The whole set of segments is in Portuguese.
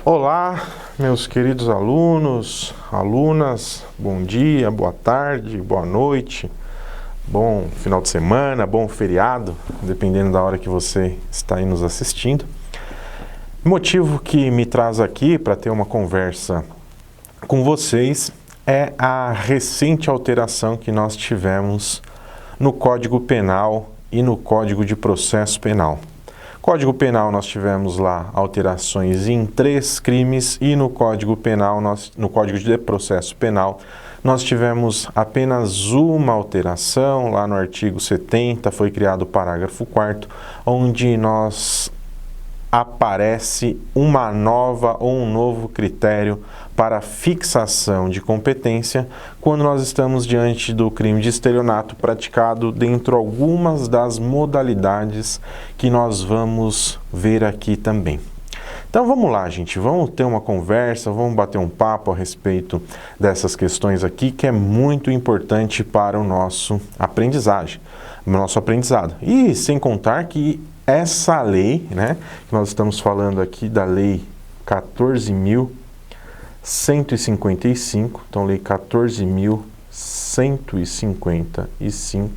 Olá, meus queridos alunos, alunas, bom dia, boa tarde, boa noite, bom final de semana, bom feriado, dependendo da hora que você está aí nos assistindo. O motivo que me traz aqui para ter uma conversa com vocês é a recente alteração que nós tivemos no Código Penal e no Código de Processo Penal. Código Penal nós tivemos lá alterações em 3 crimes e no Código Penal, no Código de Processo Penal, nós tivemos apenas uma alteração. Lá no artigo 70 foi criado o parágrafo 4º, onde aparece uma nova ou um novo critério para fixação de competência quando nós estamos diante do crime de estelionato praticado dentro de algumas das modalidades que nós vamos ver aqui também. Então vamos lá, gente, vamos ter uma conversa, vamos bater um papo a respeito dessas questões aqui, que é muito importante para o nosso aprendizado. E sem contar que essa lei, né, que nós estamos falando aqui da Lei 14.155, então Lei 14.155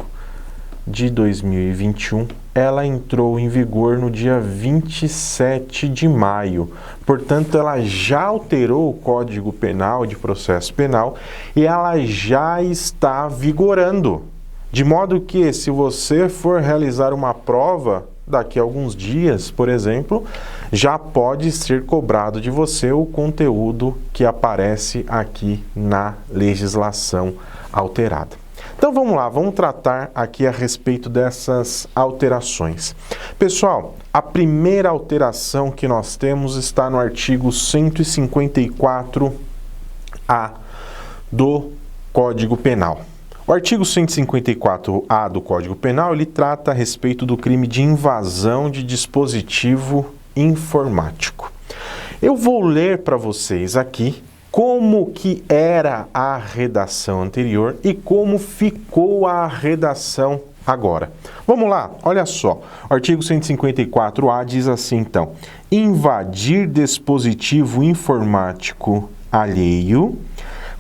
de 2021, ela entrou em vigor no dia 27 de maio. Portanto, ela já alterou o Código Penal de Processo Penal e ela já está vigorando. De modo que, se você for realizar uma prova daqui a alguns dias, por exemplo, já pode ser cobrado de você o conteúdo que aparece aqui na legislação alterada. Então vamos lá, vamos tratar aqui a respeito dessas alterações. Pessoal, a primeira alteração que nós temos está no artigo 154A do Código Penal. O artigo 154A do Código Penal, ele trata a respeito do crime de invasão de dispositivo informático. Eu vou ler para vocês aqui como que era a redação anterior e como ficou a redação agora. Vamos lá, olha só. O artigo 154A diz assim, então: invadir dispositivo informático alheio,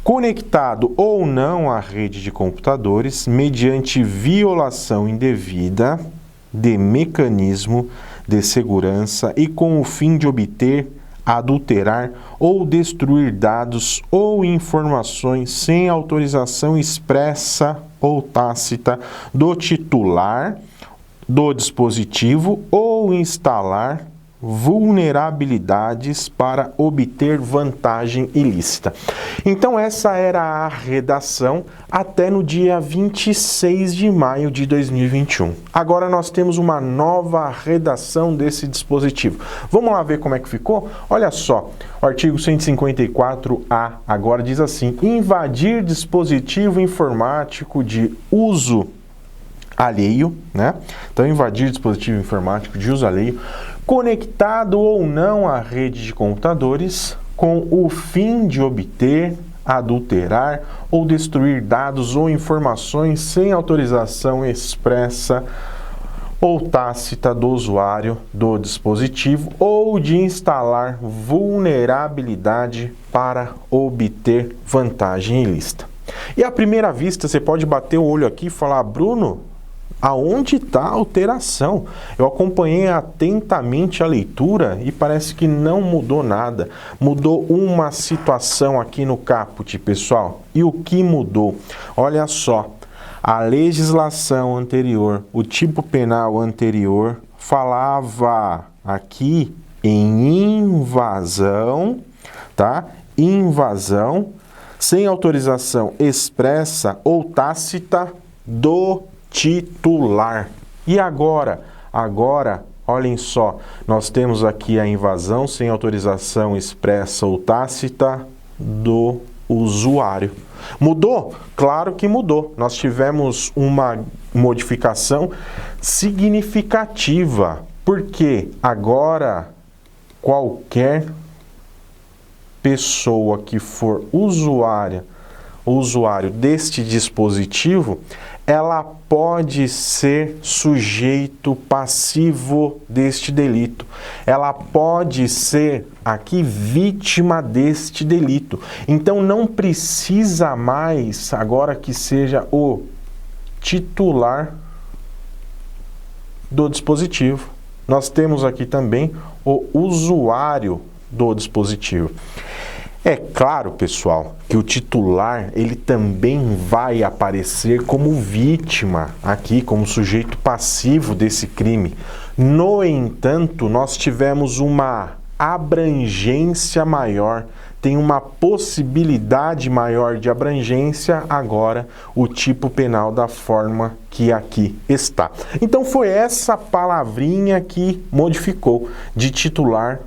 conectado ou não à rede de computadores, mediante violação indevida de mecanismo de segurança e com o fim de obter, adulterar ou destruir dados ou informações sem autorização expressa ou tácita do titular do dispositivo ou instalar vulnerabilidades para obter vantagem ilícita. Então essa era a redação até no dia 26 de maio de 2021. Agora nós temos uma nova redação desse dispositivo. Vamos lá ver como é que ficou? Olha só, o artigo 154A agora diz assim: invadir dispositivo informático de uso alheio, né? Então, invadir dispositivo informático de uso alheio, conectado ou não à rede de computadores, com o fim de obter, adulterar ou destruir dados ou informações sem autorização expressa ou tácita do usuário do dispositivo ou de instalar vulnerabilidade para obter vantagem ilícita. E à primeira vista, você pode bater o olho aqui e falar: Bruno, aonde está a alteração? Eu acompanhei atentamente a leitura e parece que não mudou nada. Mudou uma situação aqui no caput, pessoal. E o que mudou? Olha só, a legislação anterior, o tipo penal anterior, falava aqui em invasão, tá? Invasão sem autorização expressa ou tácita do titular. E agora, olhem só, nós temos aqui a invasão sem autorização expressa ou tácita do usuário. Mudou? Claro que mudou. Nós tivemos uma modificação significativa, porque agora qualquer pessoa que for usuária usuário deste dispositivo, ela pode ser sujeito passivo deste delito. Ela pode ser aqui vítima deste delito. Então não precisa mais agora que seja o titular do dispositivo. Nós temos aqui também o usuário do dispositivo. É claro, pessoal, que o titular ele também vai aparecer como vítima aqui, como sujeito passivo desse crime. No entanto, nós tivemos uma abrangência maior, tem uma possibilidade maior de abrangência agora o tipo penal da forma que aqui está. Então foi essa palavrinha que modificou de titular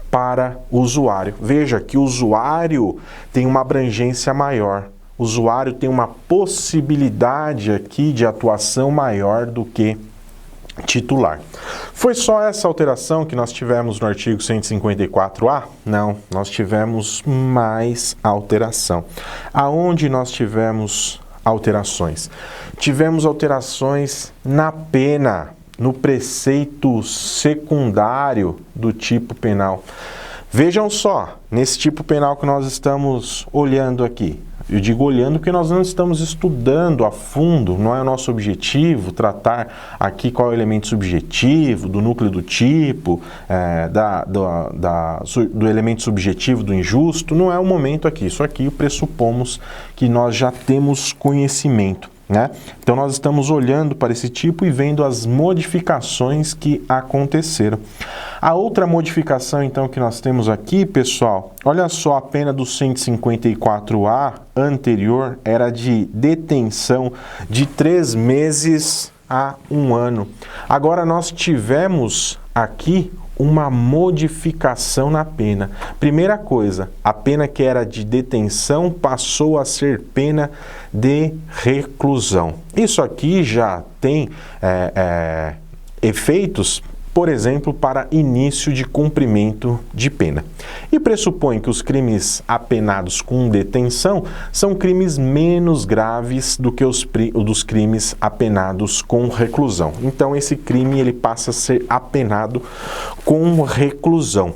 para usuário. Veja que o usuário tem uma abrangência maior. O usuário tem uma possibilidade aqui de atuação maior do que titular. Foi só essa alteração que nós tivemos no artigo 154A? Não, nós tivemos mais alteração. Aonde nós tivemos alterações? Tivemos alterações na pena, no preceito secundário do tipo penal. Vejam só, nesse tipo penal que nós estamos olhando aqui, eu digo olhando porque nós não estamos estudando a fundo, não é o nosso objetivo tratar aqui qual é o elemento subjetivo, do núcleo do tipo, do elemento subjetivo do injusto, não é o momento aqui. Isso aqui pressupomos que nós já temos conhecimento, né? Então nós estamos olhando para esse tipo e vendo as modificações que aconteceram. A outra modificação então que nós temos aqui, pessoal, olha só, a pena do 154A anterior era de detenção de 3 meses a 1 ano. Agora nós tivemos aqui uma modificação na pena. Primeira coisa, a pena que era de detenção passou a ser pena de reclusão. Isso aqui já tem efeitos, por exemplo, para início de cumprimento de pena. E pressupõe que os crimes apenados com detenção são crimes menos graves do que os dos crimes apenados com reclusão. Então esse crime ele passa a ser apenado com reclusão.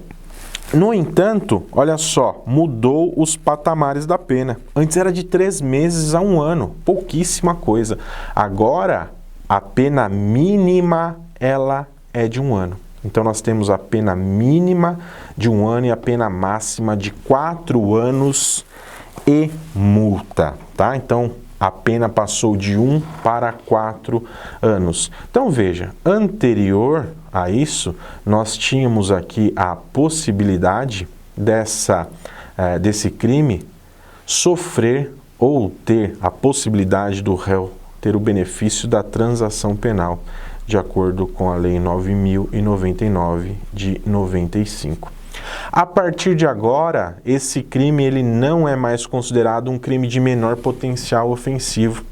No entanto, olha só, mudou os patamares da pena. Antes era de 3 meses a 1 ano, pouquíssima coisa. Agora, a pena mínima, ela é de 1 ano. Então nós temos a pena mínima de 1 ano e a pena máxima de 4 anos e multa, tá? Então a pena passou de 1 para 4 anos. Então veja, anterior a isso, nós tínhamos aqui a possibilidade desse crime sofrer ou ter a possibilidade do réu ter o benefício da transação penal, de acordo com a Lei 9.099 de 95. A partir de agora, esse crime ele não é mais considerado um crime de menor potencial ofensivo.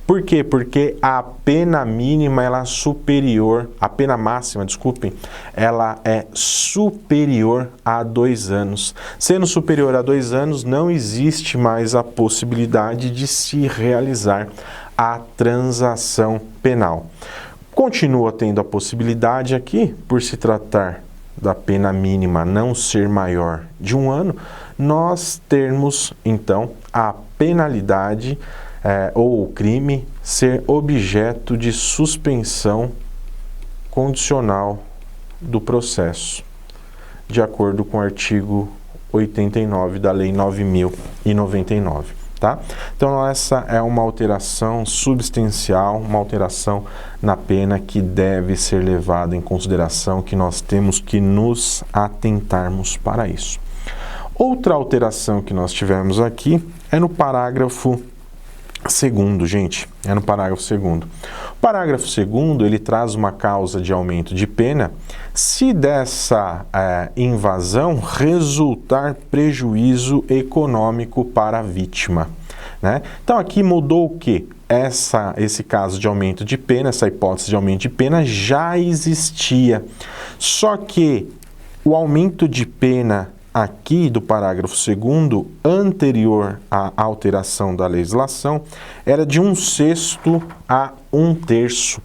Por quê? Porque a pena mínima ela é superior, a pena máxima, desculpem, ela é superior a 2 anos. Sendo superior a 2 anos, não existe mais a possibilidade de se realizar a transação penal. Continua tendo a possibilidade aqui, por se tratar da pena mínima não ser maior de 1 ano, nós termos, então, a penalidade ou o crime ser objeto de suspensão condicional do processo, de acordo com o artigo 89 da Lei 9.099. Tá? Então essa é uma alteração substancial, uma alteração na pena que deve ser levada em consideração, que nós temos que nos atentarmos para isso. Outra alteração que nós tivemos aqui é no parágrafo 2º, gente, é no parágrafo 2º. O parágrafo 2º, ele traz uma causa de aumento de pena se dessa invasão resultar prejuízo econômico para a vítima, né? Então aqui mudou o quê? Esse caso de aumento de pena, essa hipótese de aumento de pena já existia, só que o aumento de pena aqui do parágrafo 2º, anterior à alteração da legislação, era de 1/6 a 1/3.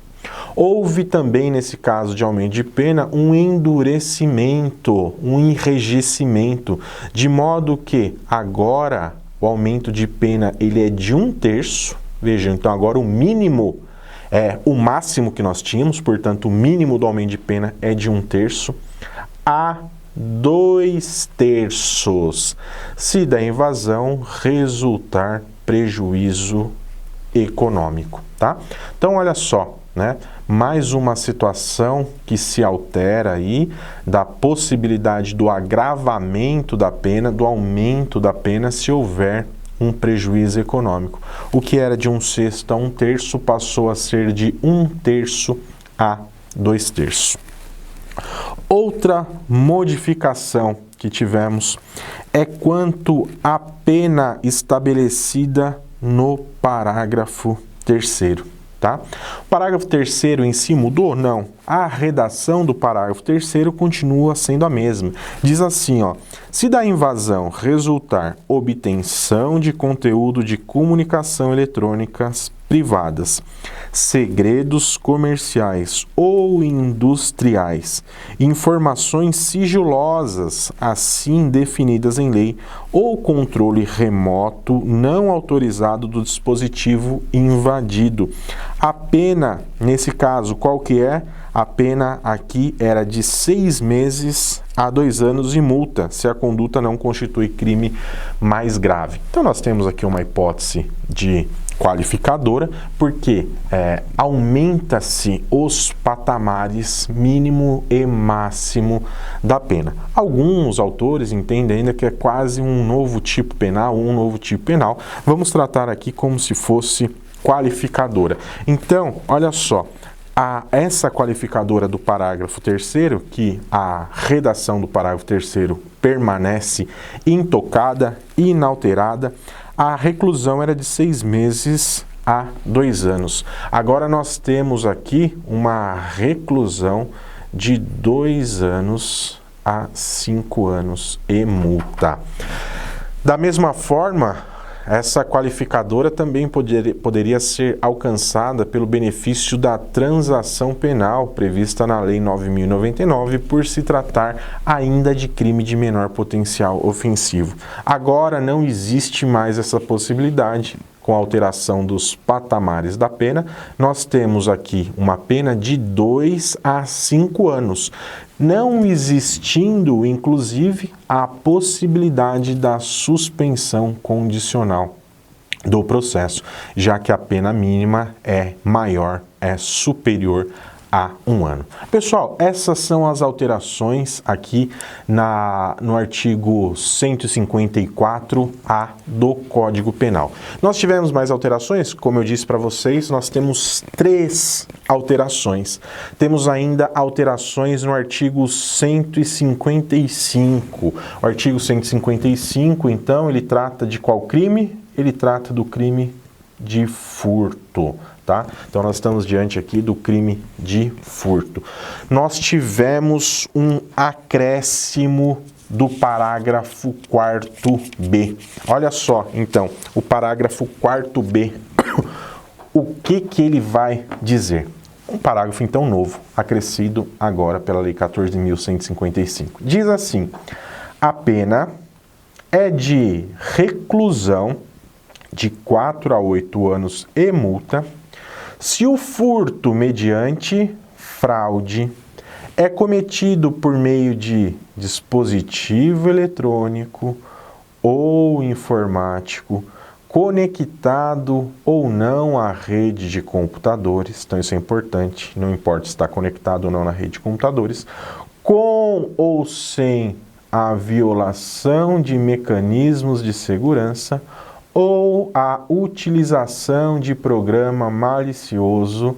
Houve também, nesse caso de aumento de pena, um endurecimento, um enrijecimento, de modo que agora o aumento de pena ele é de 1/3. Vejam, então agora o mínimo é o máximo que nós tínhamos, portanto o mínimo do aumento de pena é de 1/3 a 2/3, se da invasão resultar prejuízo econômico, tá? Então olha só, né? Mais uma situação que se altera aí da possibilidade do agravamento da pena, do aumento da pena se houver um prejuízo econômico. O que era de 1/6 a 1/3 passou a ser de 1/3 a 2/3. Outra modificação que tivemos é quanto à pena estabelecida no parágrafo 3º, tá? O parágrafo 3º em si mudou? Não. A redação do parágrafo 3º continua sendo a mesma. Diz assim, ó: se da invasão resultar obtenção de conteúdo de comunicação eletrônicas privadas, segredos comerciais ou industriais, informações sigilosas assim definidas em lei ou controle remoto não autorizado do dispositivo invadido. A pena, nesse caso, qual que é? A pena aqui era de 6 meses a 2 anos e multa, se a conduta não constitui crime mais grave. Então nós temos aqui uma hipótese de qualificadora, porque aumenta-se os patamares mínimo e máximo da pena. Alguns autores entendem ainda que é quase um novo tipo penal, Vamos tratar aqui como se fosse qualificadora. Então, olha só, essa qualificadora do parágrafo 3º, que a redação do parágrafo 3º permanece intocada, inalterada, a reclusão era de 6 meses a 2 anos. Agora nós temos aqui uma reclusão de 2 anos a 5 anos e multa. Da mesma forma, essa qualificadora também poderia ser alcançada pelo benefício da transação penal prevista na Lei 9.099, por se tratar ainda de crime de menor potencial ofensivo. Agora não existe mais essa possibilidade. Com a alteração dos patamares da pena, nós temos aqui uma pena de 2 a 5 anos, não existindo, inclusive, a possibilidade da suspensão condicional do processo, já que a pena mínima é maior, é superior a 1 ano. Pessoal, essas são as alterações aqui no artigo 154A do Código Penal. Nós tivemos mais alterações, como eu disse para vocês, nós temos 3 alterações. Temos ainda alterações no artigo 155. O artigo 155, então, ele trata de qual crime? Ele trata do crime de furto. Tá? Então nós estamos diante aqui do crime de furto. Nós tivemos um acréscimo do parágrafo 4º. Olha só, então, o parágrafo 4º, o que ele vai dizer? Um parágrafo, então, novo, acrescido agora pela Lei 14.155. Diz assim: a pena é de reclusão de 4 a 8 anos e multa, se o furto mediante fraude é cometido por meio de dispositivo eletrônico ou informático, conectado ou não à rede de computadores, então isso é importante, não importa se está conectado ou não na rede de computadores, com ou sem a violação de mecanismos de segurança ou a utilização de programa malicioso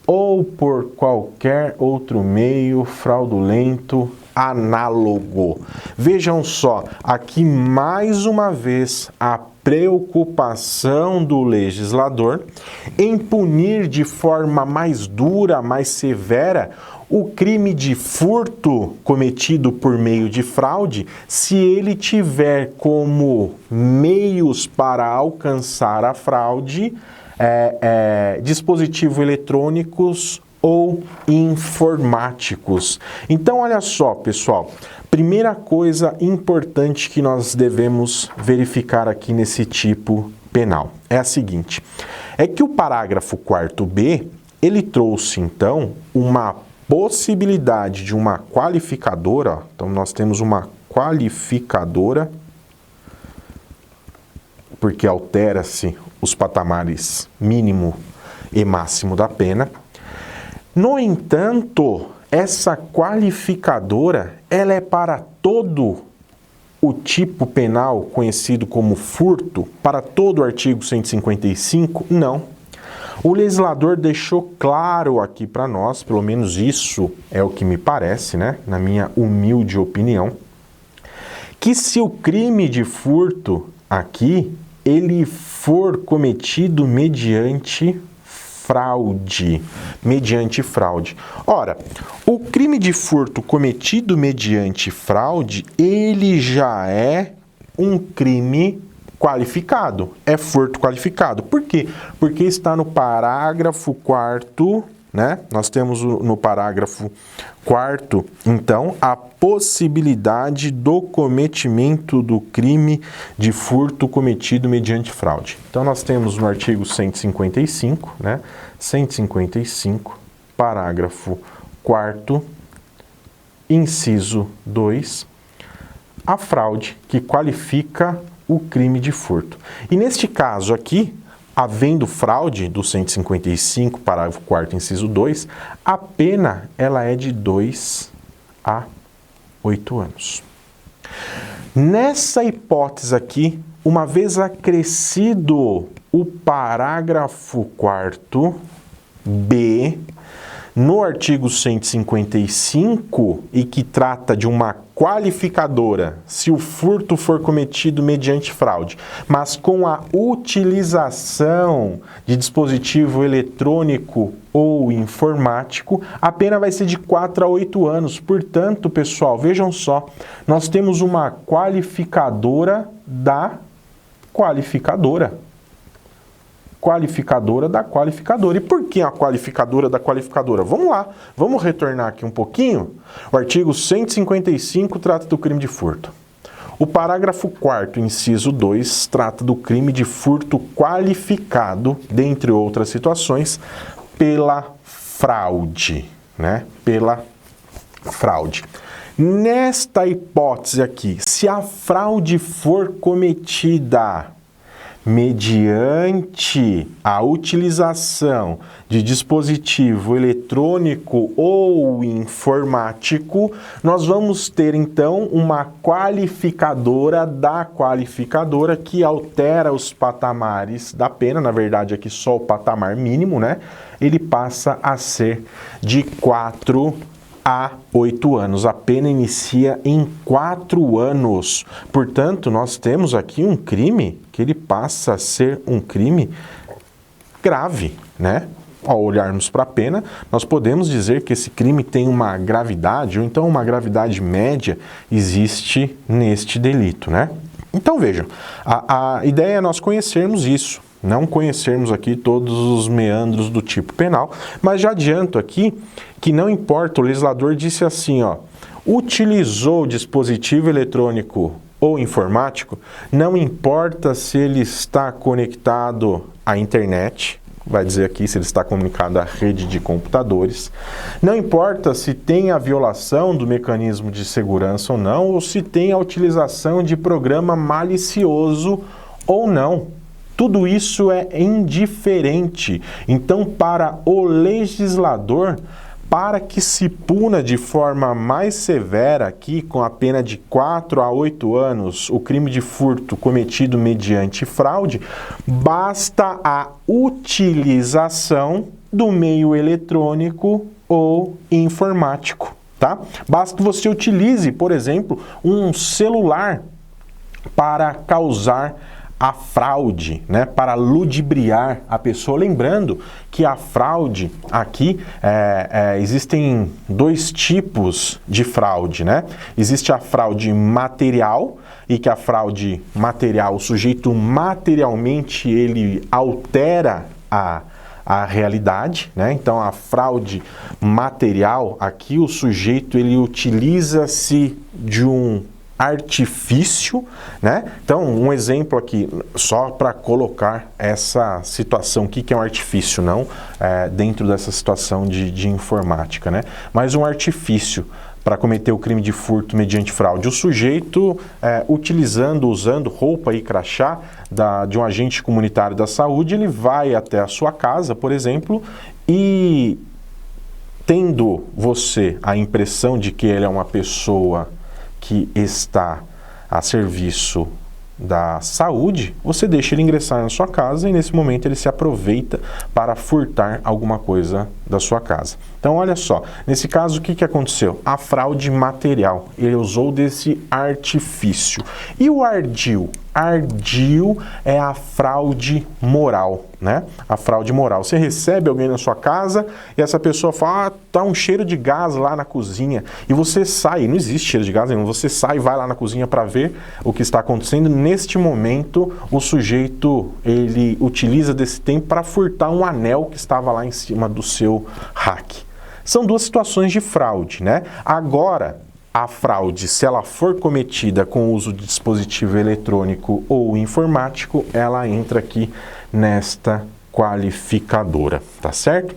ou por qualquer outro meio fraudulento análogo. Vejam só, aqui mais uma vez a preocupação do legislador em punir de forma mais dura, mais severa, O crime de furto cometido por meio de fraude, se ele tiver como meios para alcançar a fraude, dispositivos eletrônicos ou informáticos. Então, olha só, pessoal, primeira coisa importante que nós devemos verificar aqui nesse tipo penal é a seguinte, é que o parágrafo 4b, ele trouxe, então, uma possibilidade de uma qualificadora, então nós temos uma qualificadora, porque altera-se os patamares mínimo e máximo da pena. No entanto, essa qualificadora, ela é para todo o tipo penal conhecido como furto, para todo o artigo 155? Não. O legislador deixou claro aqui para nós, pelo menos isso é o que me parece, né, na minha humilde opinião, que se o crime de furto aqui, ele for cometido mediante fraude. Ora, o crime de furto cometido mediante fraude, ele já é um crime qualificado, é furto qualificado. Por quê? Porque está no parágrafo 4º, né? Nós temos no parágrafo 4º, então, a possibilidade do cometimento do crime de furto cometido mediante fraude. Então, nós temos no artigo 155, né? 155, parágrafo 4º, inciso 2, a fraude que qualifica o crime de furto. E neste caso aqui, havendo fraude do 155, parágrafo 4º, inciso 2, a pena ela é de 2 a 8 anos. Nessa hipótese aqui, uma vez acrescido o parágrafo 4º B, no artigo 155, e que trata de uma qualificadora, se o furto for cometido mediante fraude, mas com a utilização de dispositivo eletrônico ou informático, a pena vai ser de 4 a 8 anos. Portanto, pessoal, vejam só, nós temos uma qualificadora da qualificadora. Qualificadora da qualificadora. E por que a qualificadora da qualificadora? Vamos lá, vamos retornar aqui um pouquinho. O artigo 155 trata do crime de furto. O parágrafo 4º, inciso 2, trata do crime de furto qualificado, dentre outras situações, pela fraude, né? Pela fraude. Nesta hipótese aqui, se a fraude for cometida mediante a utilização de dispositivo eletrônico ou informático, nós vamos ter então uma qualificadora da qualificadora que altera os patamares da pena, na verdade aqui só o patamar mínimo, né? Ele passa a ser de 4 a 8 anos. A pena inicia em 4 anos. Portanto, nós temos aqui um crime que ele passa a ser um crime grave, né? Ao olharmos para a pena, nós podemos dizer que esse crime tem uma gravidade, ou então uma gravidade média existe neste delito, né? Então vejam, a ideia é nós conhecermos isso, não conhecermos aqui todos os meandros do tipo penal, mas já adianto aqui que não importa, o legislador disse assim, ó, utilizou dispositivo eletrônico ou informático, não importa se ele está conectado à internet, vai dizer aqui se ele está comunicado à rede de computadores, não importa se tem a violação do mecanismo de segurança ou não, ou se tem a utilização de programa malicioso ou não. Tudo isso é indiferente. Então, para o legislador, para que se puna de forma mais severa aqui, com a pena de 4 a 8 anos, o crime de furto cometido mediante fraude, basta a utilização do meio eletrônico ou informático, tá? Basta que você utilize, por exemplo, um celular para causar a fraude, né, para ludibriar a pessoa. Lembrando que a fraude aqui, existem dois tipos de fraude, né? Existe a fraude material, e que a fraude material, o sujeito materialmente ele altera a realidade, né? Então a fraude material, aqui o sujeito ele utiliza-se de um artifício, né? Então, um exemplo aqui, só para colocar essa situação, o que é um artifício, não dentro dessa situação de informática, né? Mas um artifício para cometer o crime de furto mediante fraude. O sujeito, usando roupa e crachá de um agente comunitário da saúde, ele vai até a sua casa, por exemplo, e tendo você a impressão de que ele é uma pessoa que está a serviço da saúde, você deixa ele ingressar na sua casa e nesse momento ele se aproveita para furtar alguma coisa da sua casa. Então olha só, nesse caso o que aconteceu? A fraude material, ele usou desse artifício. E o ardil? Ardil é a fraude moral, né? A fraude moral. Você recebe alguém na sua casa e essa pessoa fala, tá um cheiro de gás lá na cozinha. E você sai, não existe cheiro de gás nenhum, você sai e vai lá na cozinha para ver o que está acontecendo. Neste momento, o sujeito, ele utiliza desse tempo para furtar um anel que estava lá em cima do seu rack. São duas situações de fraude, né? Agora, a fraude, se ela for cometida com o uso de dispositivo eletrônico ou informático, ela entra aqui nesta qualificadora, tá certo?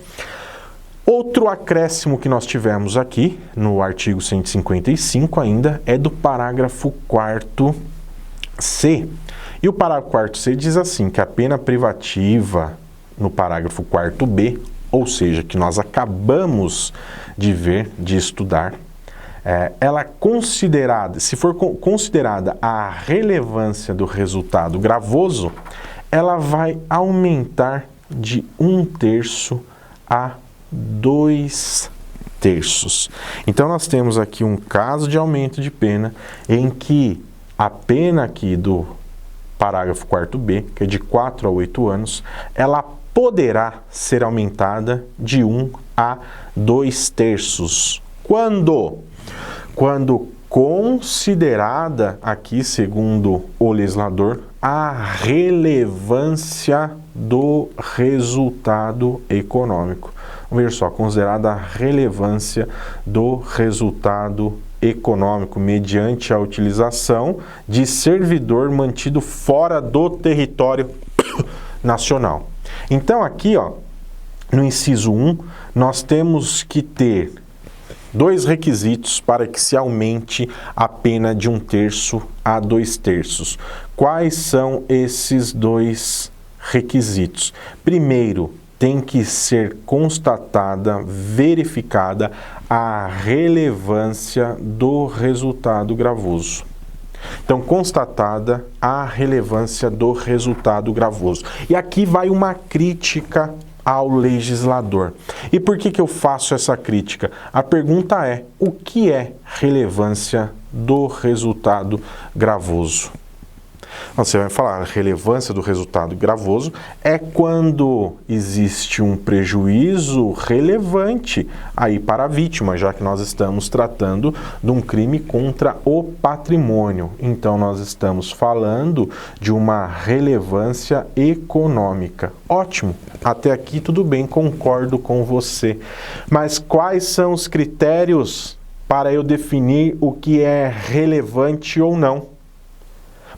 Outro acréscimo que nós tivemos aqui, no artigo 155 ainda, é do parágrafo 4º C. E o parágrafo 4º C diz assim, que a pena privativa no parágrafo 4º B, ou seja, que nós acabamos de ver, de estudar, ela considerada, se for considerada a relevância do resultado gravoso, ela vai aumentar de 1/3 a 2/3. Então nós temos aqui um caso de aumento de pena em que a pena aqui do parágrafo 4º B, que é de 4 a 8 anos, ela poderá ser aumentada de 1 a 2/3. Quando? Quando considerada aqui, segundo o legislador, a relevância do resultado econômico. Vamos ver só, considerada a relevância do resultado econômico mediante a utilização de servidor mantido fora do território nacional. Então aqui, ó, no inciso 1, nós temos que ter dois requisitos para que se aumente a pena de 1/3 a 2/3. Quais são esses dois requisitos? Primeiro, tem que ser constatada, verificada a relevância do resultado gravoso. Então, constatada a relevância do resultado gravoso. E aqui vai uma crítica ao legislador. E por que eu faço essa crítica? A pergunta é, o que é relevância do resultado gravoso? Você vai falar, a relevância do resultado gravoso é quando existe um prejuízo relevante aí para a vítima, já que nós estamos tratando de um crime contra o patrimônio. Então, nós estamos falando de uma relevância econômica. Ótimo, até aqui tudo bem, concordo com você. Mas quais são os critérios para eu definir o que é relevante ou não?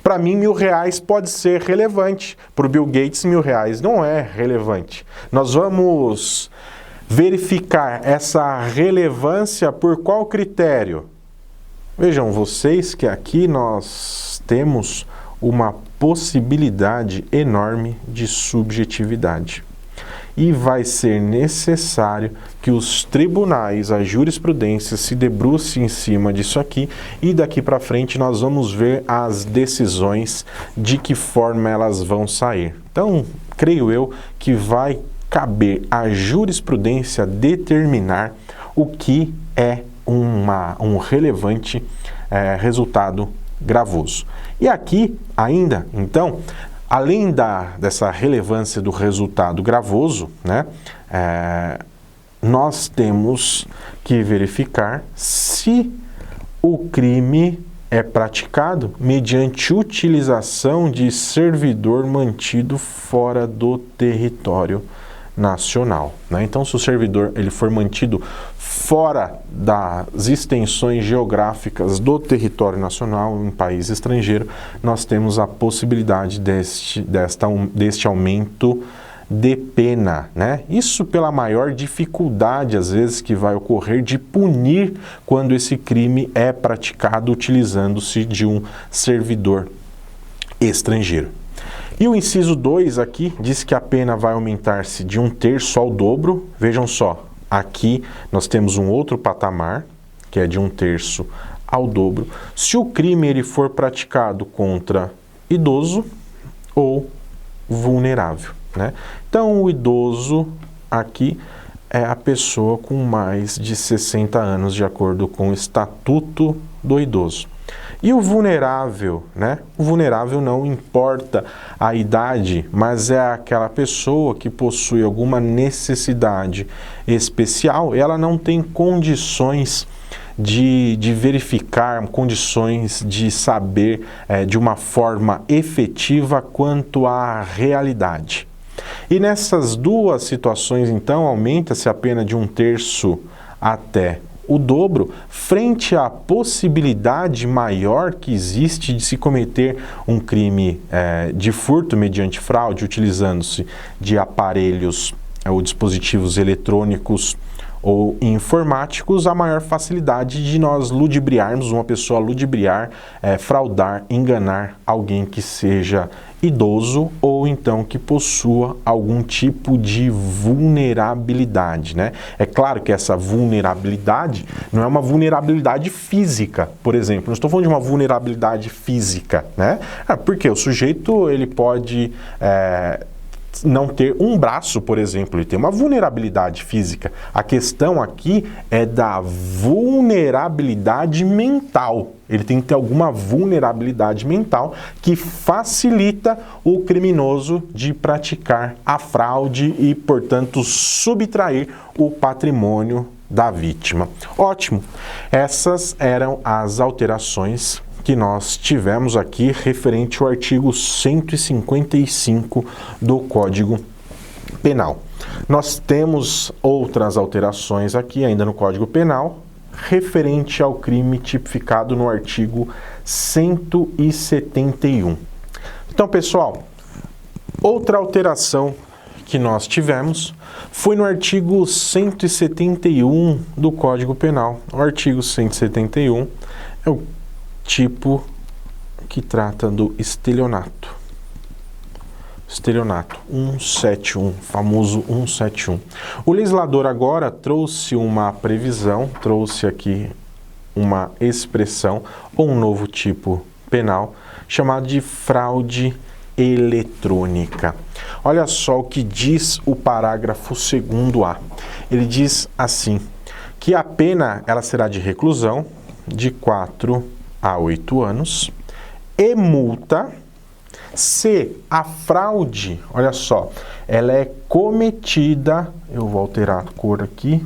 Para mim, R$1.000 pode ser relevante. Para o Bill Gates, R$1.000 não é relevante. Nós vamos verificar essa relevância por qual critério? Vejam vocês que aqui nós temos uma possibilidade enorme de subjetividade. E vai ser necessário que os tribunais, a jurisprudência se debruce em cima disso aqui e daqui para frente nós vamos ver as decisões, de que forma elas vão sair. Então, creio eu que vai caber à jurisprudência determinar o que é um relevante resultado gravoso. E aqui ainda, então, Além dessa relevância do resultado gravoso, né, nós temos que verificar se o crime é praticado mediante utilização de servidor mantido fora do território nacional, né? Então, se o servidor ele for mantido fora das extensões geográficas do território nacional, em país estrangeiro, nós temos a possibilidade deste aumento de pena, né? Isso pela maior dificuldade, às vezes, que vai ocorrer de punir quando esse crime é praticado utilizando-se de um servidor estrangeiro. E o inciso 2 aqui diz que a pena vai aumentar-se de 1/3 ao dobro. Vejam só, aqui nós temos um outro patamar, que é de 1/3 ao dobro, se o crime ele for praticado contra idoso ou vulnerável, né? Então, o idoso aqui é a pessoa com mais de 60 anos, de acordo com o Estatuto do Idoso. E o vulnerável, né? O vulnerável não importa a idade, mas é aquela pessoa que possui alguma necessidade especial, ela não tem condições de verificar, condições de saber de uma forma efetiva quanto à realidade. E nessas duas situações, então, aumenta-se a pena de 1/3 até o dobro, frente à possibilidade maior que existe de se cometer um crime de furto mediante fraude, utilizando-se de aparelhos ou dispositivos eletrônicos ou informáticos, a maior facilidade de nós ludibriarmos, uma pessoa ludibriar, fraudar, enganar alguém que seja idoso ou então que possua algum tipo de vulnerabilidade, né? É claro que essa vulnerabilidade não é uma vulnerabilidade física, por exemplo. Não estou falando de uma vulnerabilidade física, né? Porque o sujeito ele pode não ter um braço, por exemplo, ele tem uma vulnerabilidade física. A questão aqui é da vulnerabilidade mental. Ele tem que ter alguma vulnerabilidade mental que facilita o criminoso de praticar a fraude e, portanto, subtrair o patrimônio da vítima. Ótimo! Essas eram as alterações que nós tivemos aqui referente ao artigo 155 do Código Penal. Nós temos outras alterações aqui ainda no Código Penal, referente ao crime tipificado no artigo 171. Então, pessoal, outra alteração que nós tivemos foi no artigo 171 do Código Penal. O artigo 171 é o tipo que trata do estelionato. Estelionato 171, famoso 171. O legislador agora trouxe uma previsão, trouxe aqui uma expressão ou um novo tipo penal chamado de fraude eletrônica. Olha só o que diz o parágrafo 2º-A. Ele diz assim, que a pena ela será de reclusão de 4 a 8 anos e multa se a fraude, olha só, ela é cometida, eu vou alterar a cor aqui,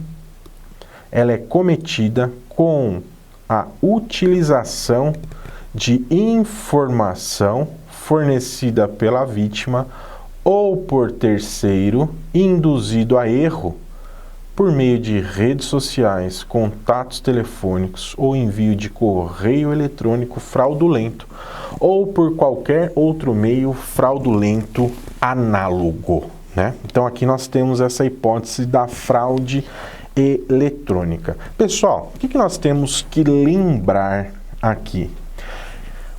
ela é cometida com a utilização de informação fornecida pela vítima ou por terceiro induzido a erro por meio de redes sociais, contatos telefônicos ou envio de correio eletrônico fraudulento ou por qualquer outro meio fraudulento análogo, né? Então aqui nós temos essa hipótese da fraude eletrônica. Pessoal, o que nós temos que lembrar aqui?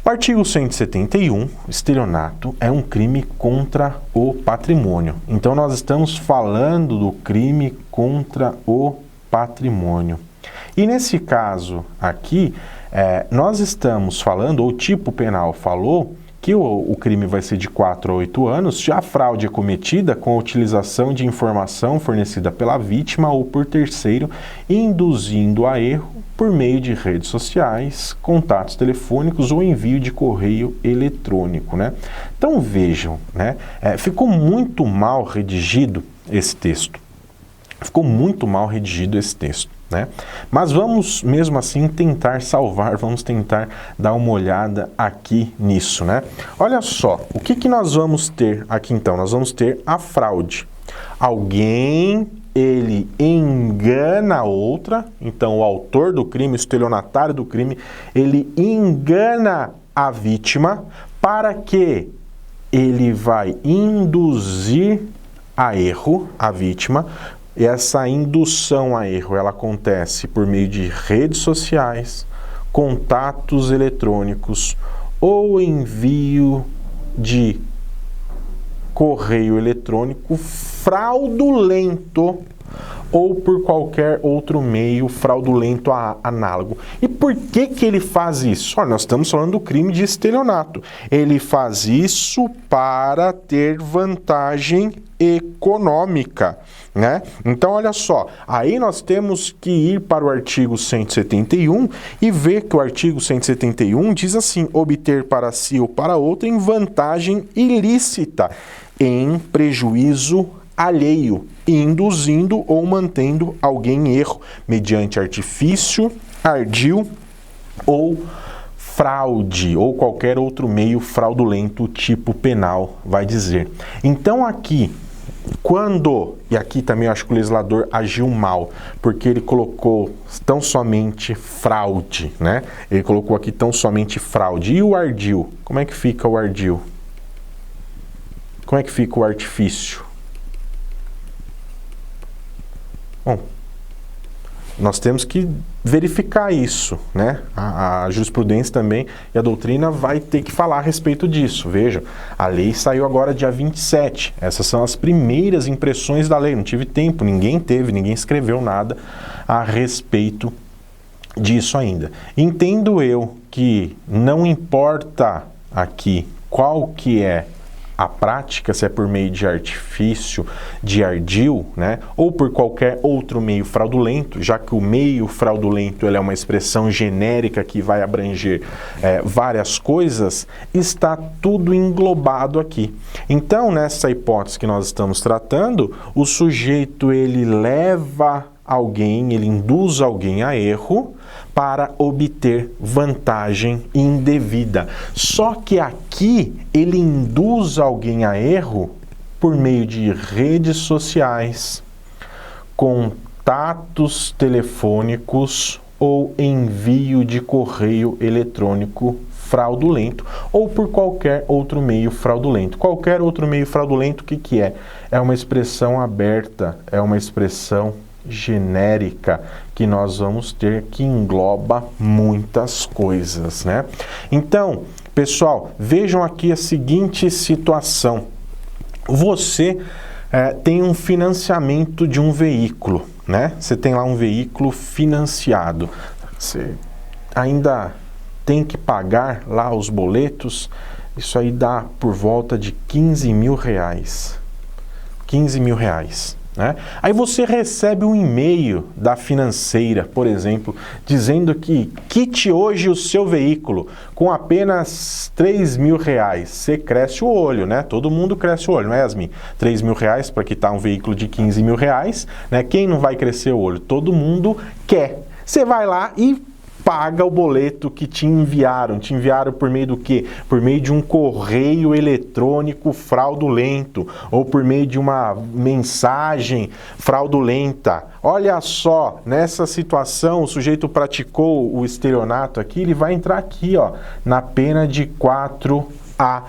O artigo 171, estelionato, é um crime contra o patrimônio. Então, nós estamos falando do crime contra o patrimônio. E nesse caso aqui, nós estamos falando, ou o tipo penal falou, que aqui o crime vai ser de 4 a 8 anos, já a fraude é cometida com a utilização de informação fornecida pela vítima ou por terceiro, induzindo a erro por meio de redes sociais, contatos telefônicos ou envio de correio eletrônico, né? Então vejam, né? Ficou muito mal redigido esse texto. Ficou muito mal redigido esse texto, né? Mas vamos mesmo assim tentar salvar, vamos tentar dar uma olhada aqui nisso, né? Olha só, o que nós vamos ter aqui então? Nós vamos ter a fraude. Alguém, ele engana outra, então o autor do crime, o estelionatário do crime, ele engana a vítima para que ele vai induzir a erro a vítima. E essa indução a erro, ela acontece por meio de redes sociais, contatos eletrônicos ou envio de correio eletrônico fraudulento ou por qualquer outro meio fraudulento análogo. E por que ele faz isso? Olha, nós estamos falando do crime de estelionato. Ele faz isso para ter vantagem econômica, né? Então, olha só, aí nós temos que ir para o artigo 171 e ver que o artigo 171 diz assim: obter para si ou para outro em vantagem ilícita, em prejuízo alheio, induzindo ou mantendo alguém em erro, mediante artifício, ardil ou fraude, ou qualquer outro meio fraudulento, tipo penal, vai dizer. Então aqui, e aqui também eu acho que o legislador agiu mal, porque ele colocou tão somente fraude, né? Ele colocou aqui tão somente fraude. E o ardil? Como é que fica o ardil? Como é que fica o artifício? Bom, nós temos que verificar isso, né? A jurisprudência também e a doutrina vai ter que falar a respeito disso. Vejam, a lei saiu agora dia 27. Essas são as primeiras impressões da lei. Não tive tempo, ninguém escreveu nada a respeito disso ainda. Entendo eu que não importa aqui qual que é a prática, se é por meio de artifício, de ardil, né, ou por qualquer outro meio fraudulento, já que o meio fraudulento ele é uma expressão genérica que vai abranger várias coisas, está tudo englobado aqui. Então, nessa hipótese que nós estamos tratando, o sujeito ele leva alguém, ele induz alguém a erro para obter vantagem indevida. Só que aqui ele induz alguém a erro por meio de redes sociais, contatos telefônicos ou envio de correio eletrônico fraudulento ou por qualquer outro meio fraudulento. Qualquer outro meio fraudulento, o que é? É uma expressão aberta, é uma expressão genérica que nós vamos ter que engloba muitas coisas, né? Então, pessoal, vejam aqui a seguinte situação. Você tem um financiamento de um veículo, né? Você tem lá um veículo financiado. Você ainda tem que pagar lá os boletos. Isso aí dá por volta de 15 mil reais. 15 mil reais. Né? Aí você recebe um e-mail da financeira, por exemplo, dizendo que quite hoje o seu veículo com apenas 3 mil reais. Você cresce o olho, né? Todo mundo cresce o olho, não é, Yasmin? 3 mil reais para quitar um veículo de 15 mil reais, né? Quem não vai crescer o olho? Todo mundo quer. Você vai lá e paga o boleto que te enviaram. Te enviaram por meio do quê? Por meio de um correio eletrônico fraudulento ou por meio de uma mensagem fraudulenta. Olha só, nessa situação, o sujeito praticou o estelionato aqui, ele vai entrar aqui, ó, na pena de 4 a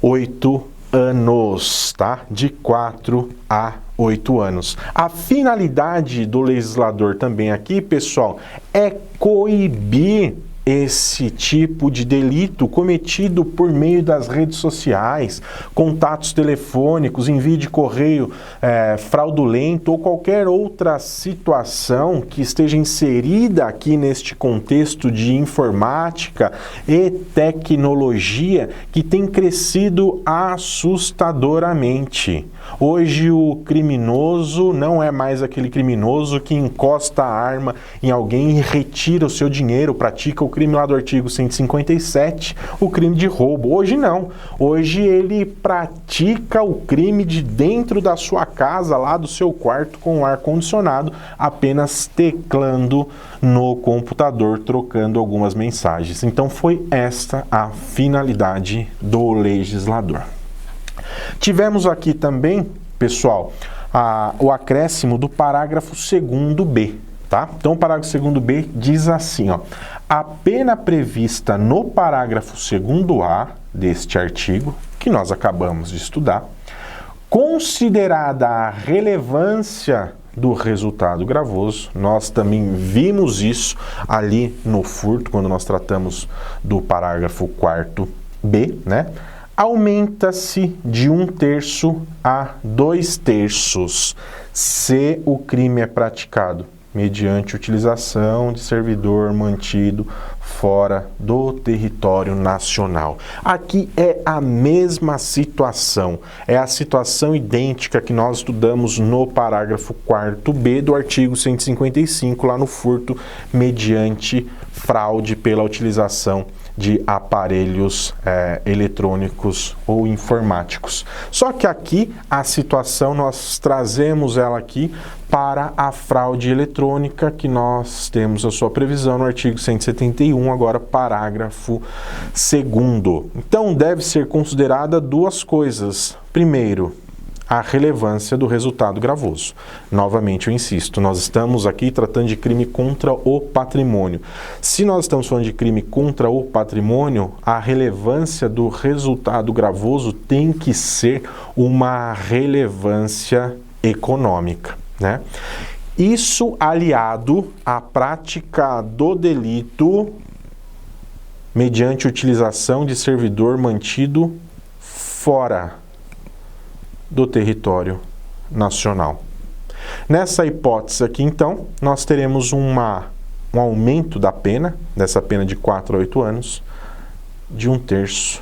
8 anos, tá? De 4 a 8 anos. A finalidade do legislador também aqui, pessoal, é coibir esse tipo de delito cometido por meio das redes sociais, contatos telefônicos, envio de correio fraudulento ou qualquer outra situação que esteja inserida aqui neste contexto de informática e tecnologia que tem crescido assustadoramente. Hoje o criminoso não é mais aquele criminoso que encosta a arma em alguém e retira o seu dinheiro, pratica o crime lá do artigo 157, o crime de roubo. Hoje não. Hoje ele pratica o crime de dentro da sua casa, lá do seu quarto, com o ar-condicionado, apenas teclando no computador, trocando algumas mensagens. Então foi esta a finalidade do legislador. Tivemos aqui também, pessoal, o acréscimo do parágrafo 2º-B, tá? Então o parágrafo 2º-B diz assim, ó: a pena prevista no parágrafo 2º-A deste artigo, que nós acabamos de estudar, considerada a relevância do resultado gravoso, nós também vimos isso ali no furto, quando nós tratamos do parágrafo 4º-B, né? Aumenta-se de 1/3 a 2/3 se o crime é praticado mediante utilização de servidor mantido fora do território nacional. Aqui é a mesma situação, é a situação idêntica que nós estudamos no parágrafo 4º-B do artigo 155, lá no furto mediante fraude pela utilização de aparelhos eletrônicos ou informáticos. Só que aqui a situação, nós trazemos ela aqui para a fraude eletrônica, que nós temos a sua previsão no artigo 171, agora parágrafo 2º. Então deve ser considerada duas coisas. Primeiro, a relevância do resultado gravoso. Novamente, eu insisto, nós estamos aqui tratando de crime contra o patrimônio. Se nós estamos falando de crime contra o patrimônio, a relevância do resultado gravoso tem que ser uma relevância econômica, né? Isso aliado à prática do delito mediante utilização de servidor mantido fora do território nacional. Nessa hipótese aqui, então, nós teremos um aumento da pena, dessa pena de 4 a 8 anos, de 1/3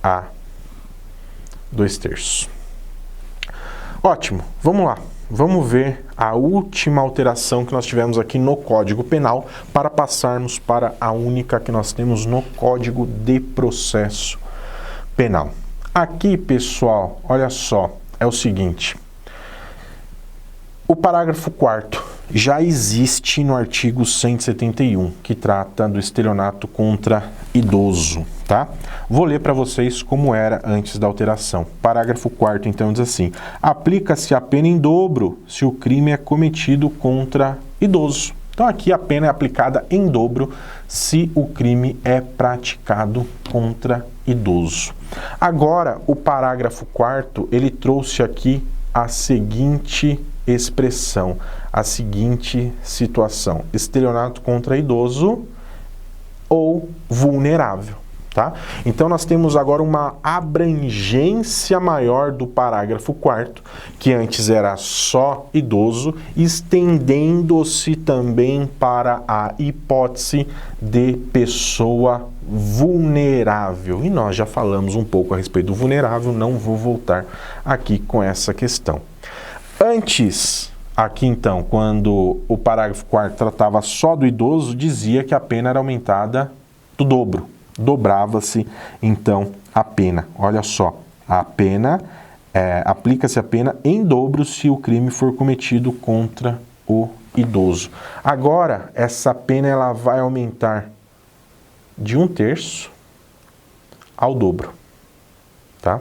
a 2/3. Ótimo, vamos lá. Vamos ver a última alteração que nós tivemos aqui no Código Penal para passarmos para a única que nós temos no Código de Processo Penal. Aqui, pessoal, olha só, é o seguinte: o parágrafo 4º já existe no artigo 171, que trata do estelionato contra idoso, tá? Vou ler para vocês como era antes da alteração. Parágrafo 4º, então, diz assim: aplica-se a pena em dobro se o crime é cometido contra idoso. Então, aqui a pena é aplicada em dobro se o crime é praticado contra idoso. Agora, o parágrafo 4º, ele trouxe aqui a seguinte expressão, a seguinte situação: estelionato contra idoso ou vulnerável, tá? Então nós temos agora uma abrangência maior do parágrafo 4º, que antes era só idoso, estendendo-se também para a hipótese de pessoa vulnerável. E nós já falamos um pouco a respeito do vulnerável, não vou voltar aqui com essa questão. Antes, aqui então, quando o parágrafo 4º tratava só do idoso, dizia que a pena era aumentada do dobro. Dobrava-se então a pena. Olha só, a pena, aplica-se a pena em dobro se o crime for cometido contra o idoso. Agora, essa pena ela vai aumentar de 1/3 ao dobro, tá?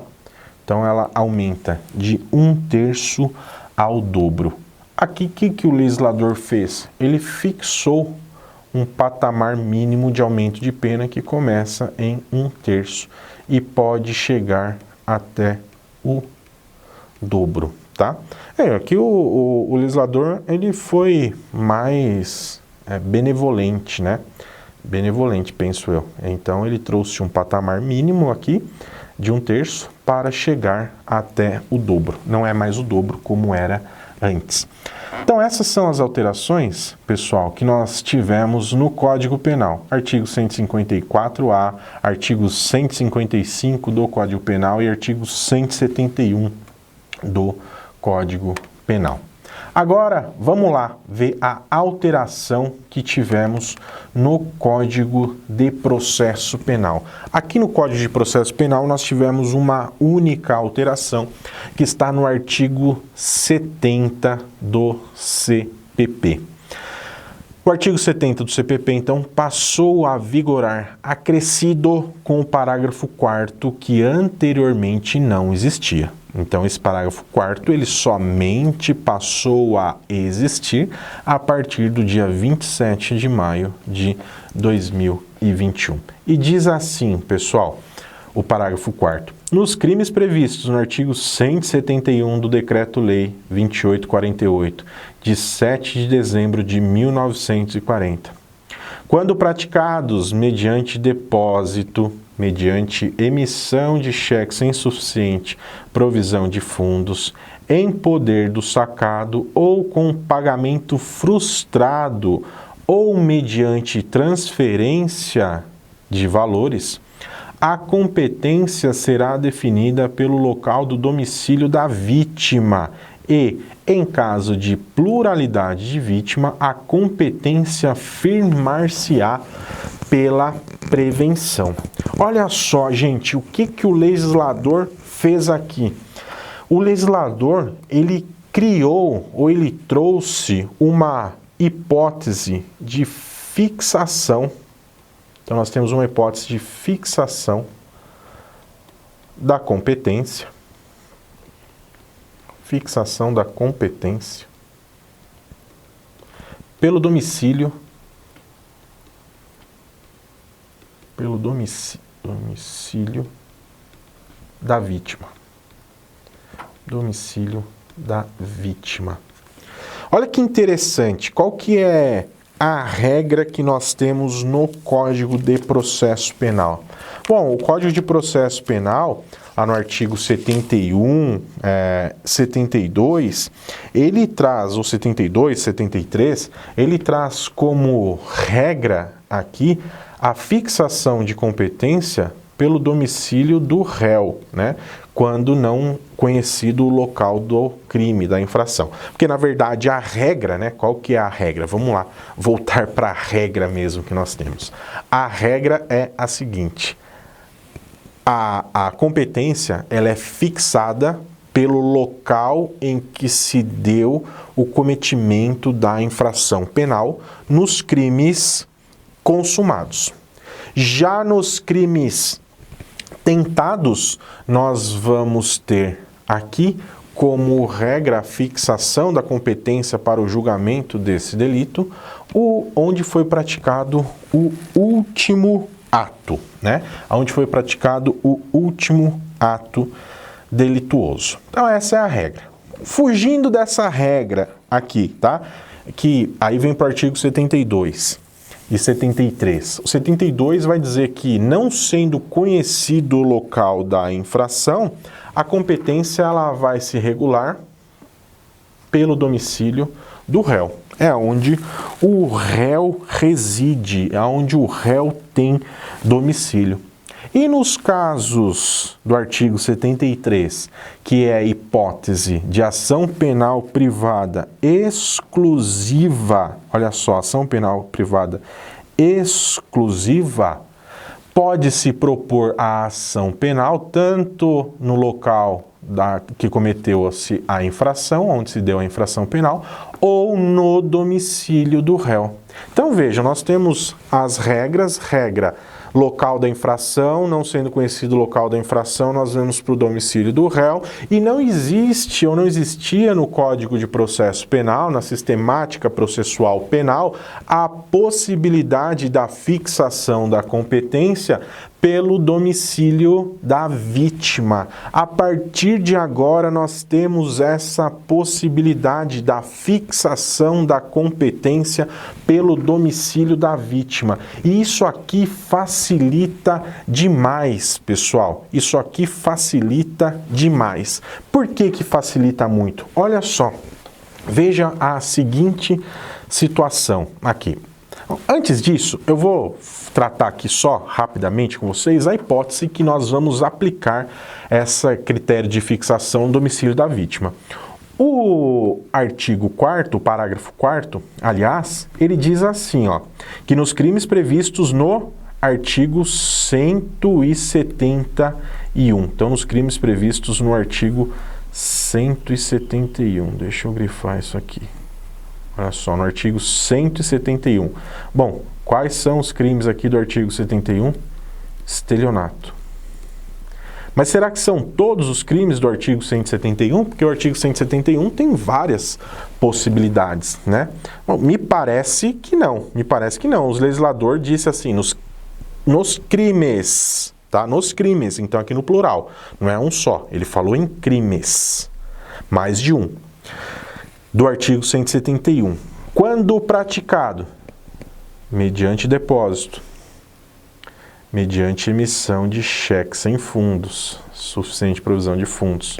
Então ela aumenta de 1/3 ao dobro. Aqui, o que o legislador fez? Ele fixou um patamar mínimo de aumento de pena que começa em 1/3 e pode chegar até o dobro, tá? Aqui o legislador ele foi mais benevolente, né? benevolente, penso eu. Então ele trouxe um patamar mínimo aqui de 1/3 para chegar até o dobro. Não é mais o dobro como era antes. Então essas são as alterações, pessoal, que nós tivemos no Código Penal. Artigo 154-A, artigo 155 do Código Penal e artigo 171 do Código Penal. Agora, vamos lá ver a alteração que tivemos no Código de Processo Penal. Aqui no Código de Processo Penal nós tivemos uma única alteração que está no artigo 70 do CPP. O artigo 70 do CPP, então, passou a vigorar, acrescido com o parágrafo 4º que anteriormente não existia. Então, esse parágrafo 4º, ele somente passou a existir a partir do dia 27 de maio de 2021. E diz assim, pessoal, o parágrafo 4º. Nos crimes previstos no artigo 171 do Decreto-Lei 2848, de 7 de dezembro de 1940, quando praticados mediante depósito, mediante emissão de cheque sem suficiente provisão de fundos, em poder do sacado ou com pagamento frustrado ou mediante transferência de valores, a competência será definida pelo local do domicílio da vítima e, em caso de pluralidade de vítima, a competência firmar-se-á pela prevenção. Olha só, gente, o que o legislador fez aqui? O legislador, ele criou ou ele trouxe uma hipótese de fixação. Então, nós temos uma hipótese de fixação da competência. Fixação da competência pelo domicílio da vítima. Domicílio da vítima. Olha que interessante, qual que é a regra que nós temos no Código de Processo Penal? Bom, o Código de Processo Penal, lá no artigo 71, 72, ele traz, ou 72, 73, ele traz como regra aqui a fixação de competência pelo domicílio do réu, né? Quando não conhecido o local do crime, da infração. Porque, na verdade, a regra, né? Qual que é a regra? Vamos lá, voltar para a regra mesmo que nós temos. A regra é a seguinte: a competência, ela é fixada pelo local em que se deu o cometimento da infração penal nos crimes consumados. Já nos crimes tentados, nós vamos ter aqui como regra a fixação da competência para o julgamento desse delito, onde foi praticado o último ato, né? Onde foi praticado o último ato delituoso. Então essa é a regra. Fugindo dessa regra aqui, tá? Que aí vem para o artigo 72 e 73. O 72 vai dizer que, não sendo conhecido o local da infração, a competência ela vai se regular pelo domicílio do réu. É onde o réu reside, é onde o réu tem domicílio. E nos casos do artigo 73, que é a hipótese de ação penal privada exclusiva, olha só, ação penal privada exclusiva, pode-se propor a ação penal tanto no local que cometeu-se a infração, onde se deu a infração penal, ou no domicílio do réu. Então vejam, nós temos as regras, regra local da infração, não sendo conhecido o local da infração, nós vamos para o domicílio do réu, e não existe ou não existia no Código de Processo Penal, na sistemática processual penal, a possibilidade da fixação da competência pelo domicílio da vítima. A partir de agora, nós temos essa possibilidade da fixação da competência pelo domicílio da vítima. E isso aqui facilita demais, pessoal. Isso aqui facilita demais. Por que que facilita muito? Olha só, veja a seguinte situação aqui. Antes disso, eu vou tratar aqui só rapidamente com vocês a hipótese que nós vamos aplicar esse critério de fixação no domicílio da vítima. O artigo 4º, o parágrafo 4º, aliás, ele diz assim, ó, que nos crimes previstos no artigo 171. Então, nos crimes previstos no artigo 171. Deixa eu grifar isso aqui. Olha só, no artigo 171. Bom, quais são os crimes aqui do artigo 71? Estelionato. Mas será que são todos os crimes do artigo 171? Porque o artigo 171 tem várias possibilidades, né? Bom, me parece que não. Me parece que não. O legislador disse assim, nos crimes, tá? Nos crimes, então aqui no plural. Não é um só. Ele falou em crimes. Mais de um. Do artigo 171. Quando praticado? Mediante depósito. Mediante emissão de cheque sem fundos, suficiente provisão de fundos,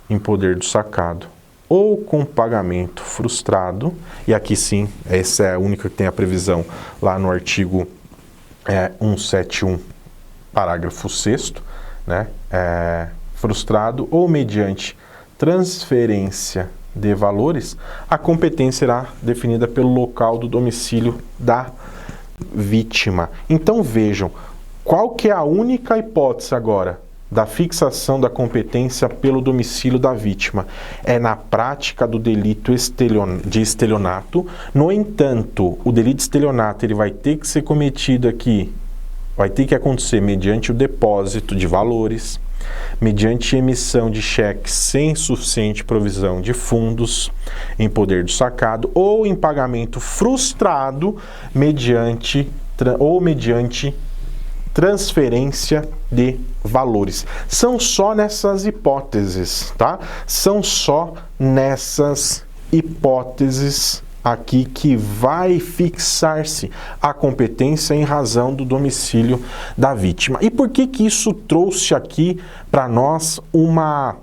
em poder do sacado. Ou com pagamento frustrado, e aqui sim, essa é a única que tem a previsão lá no artigo 171, parágrafo 6º, né? Frustrado ou mediante transferência de valores, a competência será definida pelo local do domicílio da vítima. Então vejam, qual que é a única hipótese agora da fixação da competência pelo domicílio da vítima? É na prática do delito de estelionato. No entanto, o delito de estelionato ele vai ter que ser cometido aqui, vai ter que acontecer mediante o depósito de valores, mediante emissão de cheques sem suficiente provisão de fundos em poder do sacado ou em pagamento frustrado mediante transferência de valores. São só nessas hipóteses, tá? São só nessas hipóteses aqui que vai fixar-se a competência em razão do domicílio da vítima. E por que que isso trouxe aqui para nós uma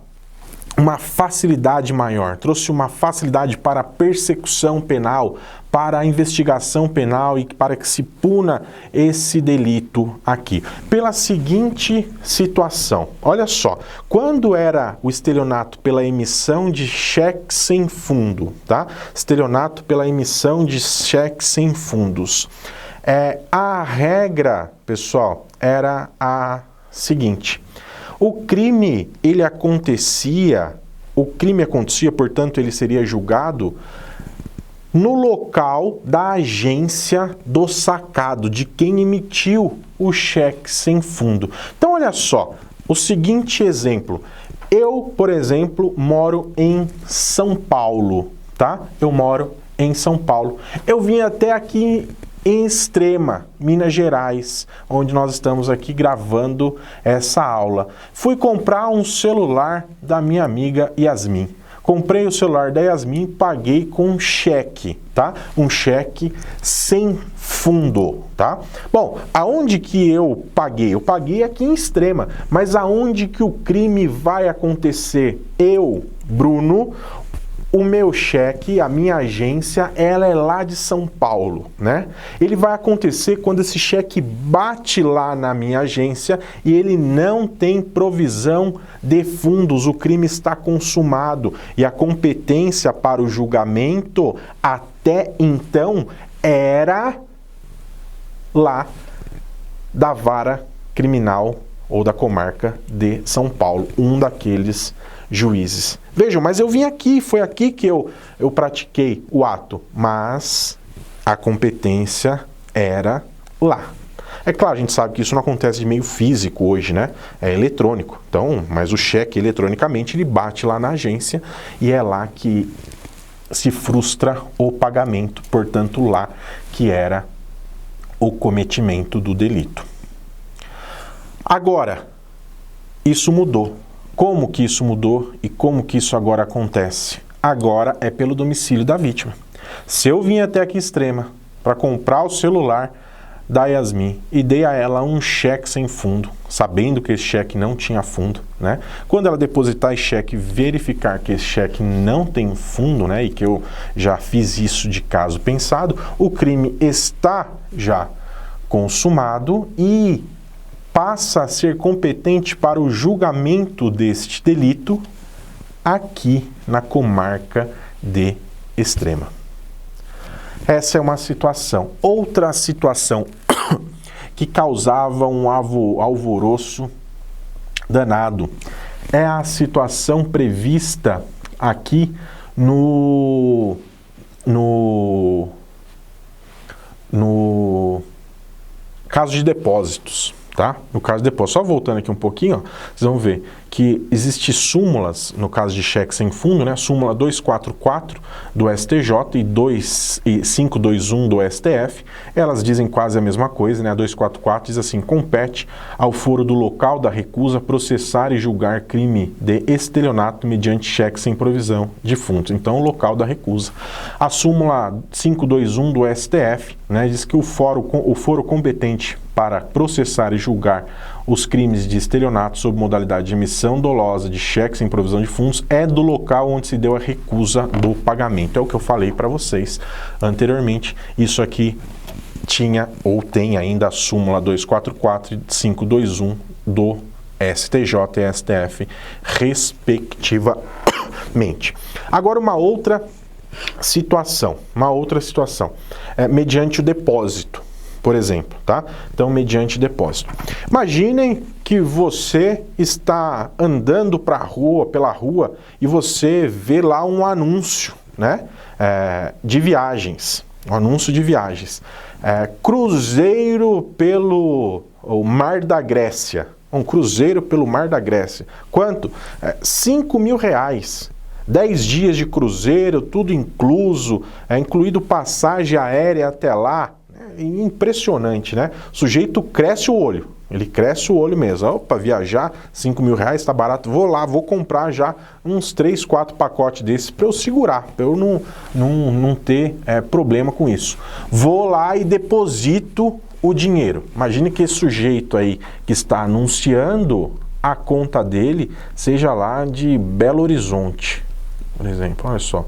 facilidade maior? Trouxe uma facilidade para a persecução penal, para a investigação penal e para que se puna esse delito aqui. Pela seguinte situação, olha só, quando era o estelionato pela emissão de cheque sem fundo, tá? Estelionato pela emissão de cheque sem fundos. A regra, pessoal, era a seguinte: o crime acontecia, portanto, ele seria julgado no local da agência do sacado, de quem emitiu o cheque sem fundo. Então, olha só, o seguinte exemplo. Eu, por exemplo, moro em São Paulo, tá? Eu moro em São Paulo. Eu vim até aqui em Extrema, Minas Gerais, onde nós estamos aqui gravando essa aula. Fui comprar um celular da minha amiga Yasmin. Comprei o celular da Yasmin, paguei com um cheque, tá? Um cheque sem fundo, tá? Bom, aonde que eu paguei? Eu paguei aqui em Extrema, mas aonde que o crime vai acontecer? Eu, Bruno, o meu cheque, a minha agência, ela é lá de São Paulo, né? Ele vai acontecer quando esse cheque bate lá na minha agência e ele não tem provisão de fundos, o crime está consumado e a competência para o julgamento até então era lá da vara criminal ou da comarca de São Paulo, um daqueles juízes. Vejam, mas eu vim aqui, foi aqui que eu pratiquei o ato, mas a competência era lá. É claro, a gente sabe que isso não acontece de meio físico hoje, né? É eletrônico. Então, mas o cheque eletronicamente ele bate lá na agência e é lá que se frustra o pagamento, portanto lá que era o cometimento do delito. Agora, isso mudou. Como que isso mudou e como que isso agora acontece? Agora é pelo domicílio da vítima. Se eu vim até aqui Extrema para comprar o celular da Yasmin e dei a ela um cheque sem fundo, sabendo que esse cheque não tinha fundo, né? Quando ela depositar esse cheque, verificar que esse cheque não tem fundo, né? E que eu já fiz isso de caso pensado, o crime está já consumado e passa a ser competente para o julgamento deste delito aqui na comarca de Extrema. Essa é uma situação. Outra situação que causava um alvoroço danado é a situação prevista aqui no caso de depósitos. Tá? No caso de depósito, só voltando aqui um pouquinho, ó, vocês vão ver que existe súmulas, no caso de cheque sem fundo, né? Súmula 244 do STJ e 521 do STF, elas dizem quase a mesma coisa, né? A 244 diz assim: compete ao foro do local da recusa processar e julgar crime de estelionato mediante cheque sem provisão de fundos. Então, o local da recusa. A súmula 521 do STF, né, diz que o foro competente para processar e julgar os crimes de estelionato sob modalidade de emissão dolosa de cheque sem provisão de fundos é do local onde se deu a recusa do pagamento. É o que eu falei para vocês anteriormente. Isso aqui tinha ou tem ainda a súmula 244 e 521 do STJ e STF, respectivamente. Agora uma outra situação, mediante o depósito. Por exemplo, tá? Então, mediante depósito. Imaginem que você está andando pela rua e você vê lá um anúncio, né? De viagens. Um anúncio de viagens. Cruzeiro pelo Mar da Grécia. Um cruzeiro pelo Mar da Grécia. Quanto? R$5.000. 10 dias de cruzeiro, tudo incluso, incluído passagem aérea até lá. Impressionante, né? O sujeito cresce o olho, ele cresce o olho mesmo. Opa, viajar, R$5.000, tá barato, vou lá, vou comprar já uns 3, 4 pacotes desses para eu segurar, para eu não ter problema com isso. Vou lá e deposito o dinheiro. Imagine que esse sujeito aí que está anunciando, a conta dele seja lá de Belo Horizonte, por exemplo. Olha só,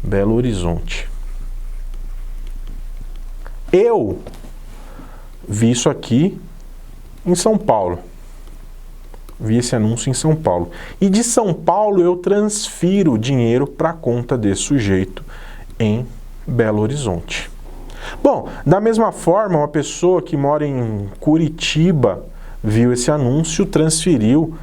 Belo Horizonte. Eu vi isso aqui em São Paulo. Vi esse anúncio em São Paulo. E de São Paulo eu transfiro o dinheiro para a conta desse sujeito em Belo Horizonte. Bom, da mesma forma, uma pessoa que mora em Curitiba viu esse anúncio, transferiu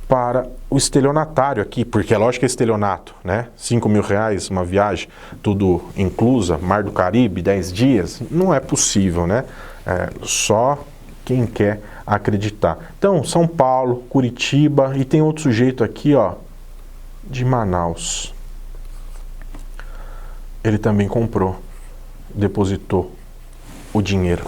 para o estelionatário aqui, porque é lógico que é estelionato, né? R$5.000, uma viagem, tudo inclusa, Mar do Caribe, 10 dias, não é possível, né? Só quem quer acreditar. Então, São Paulo, Curitiba, e tem outro sujeito aqui, ó, de Manaus. Ele também comprou, depositou o dinheiro.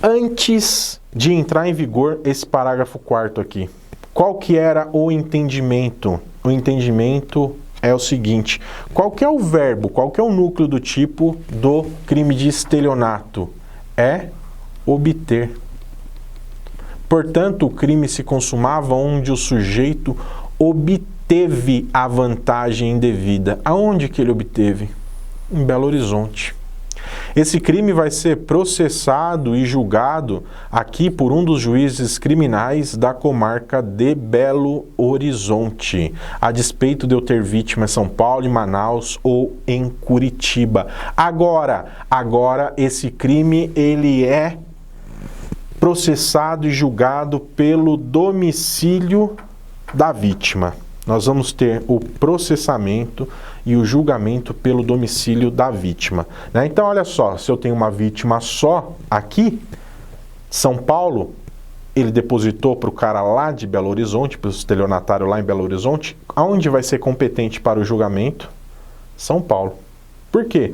Antes de entrar em vigor esse parágrafo 4º aqui, qual que era o entendimento? O entendimento é o seguinte: qual que é o verbo, qual que é o núcleo do tipo do crime de estelionato? É obter. Portanto, o crime se consumava onde o sujeito obteve a vantagem indevida. Aonde que ele obteve? Em Belo Horizonte. Esse crime vai ser processado e julgado aqui por um dos juízes criminais da comarca de Belo Horizonte, a despeito de eu ter vítima em São Paulo, em Manaus ou em Curitiba. Agora esse crime ele é processado e julgado pelo domicílio da vítima. Nós vamos ter o processamento e o julgamento pelo domicílio da vítima, né? Então, olha só, se eu tenho uma vítima só aqui, São Paulo, ele depositou para o cara lá de Belo Horizonte, para o estelionatário lá em Belo Horizonte, aonde vai ser competente para o julgamento? São Paulo. Por quê?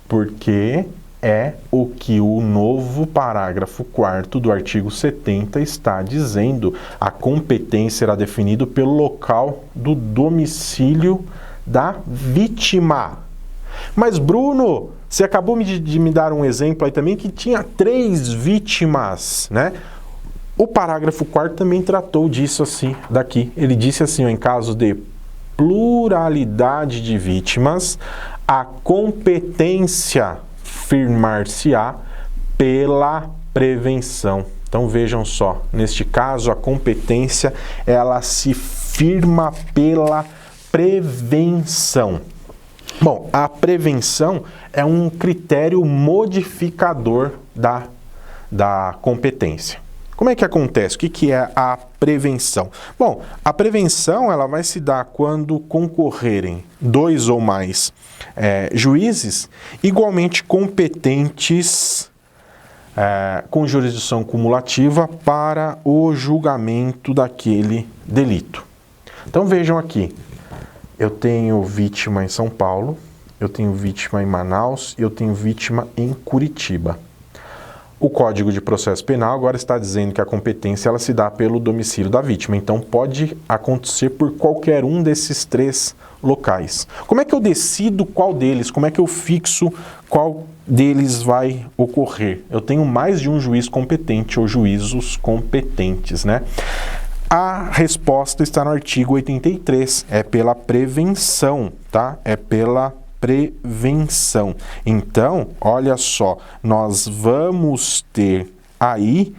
Porque é o que o novo parágrafo 4º do artigo 70 está dizendo. A competência será definida pelo local do domicílio da vítima. Mas, Bruno, você acabou de me dar um exemplo aí também que tinha 3 vítimas, né? O parágrafo 4º também tratou disso assim, daqui. Ele disse assim, ó, em caso de pluralidade de vítimas, a competência firmar-se-á pela prevenção. Então vejam só, neste caso a competência ela se firma pela prevenção. Bom, a prevenção é um critério modificador da competência. Como é que acontece? O que é a prevenção? Bom, a prevenção ela vai se dar quando concorrerem 2 ou mais juízes igualmente competentes com jurisdição cumulativa para o julgamento daquele delito. Então vejam aqui, eu tenho vítima em São Paulo, eu tenho vítima em Manaus e eu tenho vítima em Curitiba. O Código de Processo Penal agora está dizendo que a competência ela se dá pelo domicílio da vítima, então pode acontecer por qualquer um desses 3 locais. Como é que eu decido qual deles? Como é que eu fixo qual deles vai ocorrer? Eu tenho mais de um juiz competente ou juízos competentes, né? A resposta está no artigo 83, é pela prevenção, tá? É pela prevenção. Então, olha só, nós vamos ter aí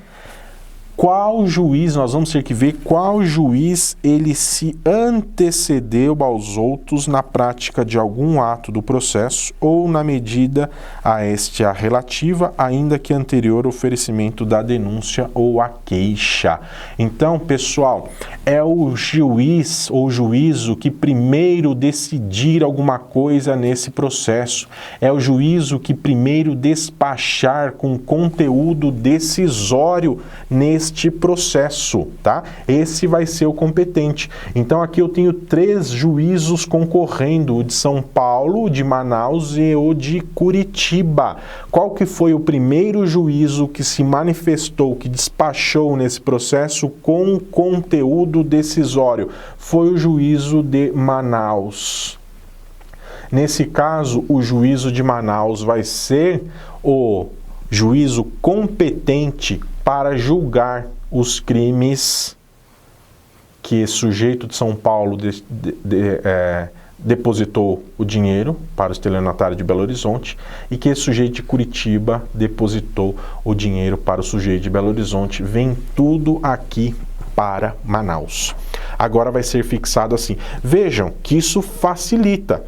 qual juiz, nós vamos ter que ver qual juiz ele se antecedeu aos outros na prática de algum ato do processo ou na medida a este a relativa, ainda que anterior oferecimento da denúncia ou a queixa. Então, pessoal, é o juiz ou juízo que primeiro decidir alguma coisa nesse processo. É o juízo que primeiro despachar com conteúdo decisório nesse processo, tá? Esse vai ser o competente. Então aqui eu tenho 3 juízos concorrendo, o de São Paulo, o de Manaus e o de Curitiba. Qual que foi o primeiro juízo que se manifestou, que despachou nesse processo com conteúdo decisório? Foi o juízo de Manaus. Nesse caso, o juízo de Manaus vai ser o juízo competente para julgar os crimes que esse sujeito de São Paulo depositou o dinheiro para o estelionatário de Belo Horizonte e que esse sujeito de Curitiba depositou o dinheiro para o sujeito de Belo Horizonte. Vem tudo aqui para Manaus. Agora vai ser fixado assim. Vejam que isso facilita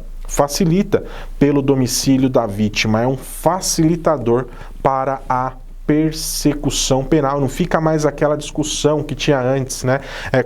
pelo domicílio da vítima, é um facilitador para a persecução penal, não fica mais aquela discussão que tinha antes, né?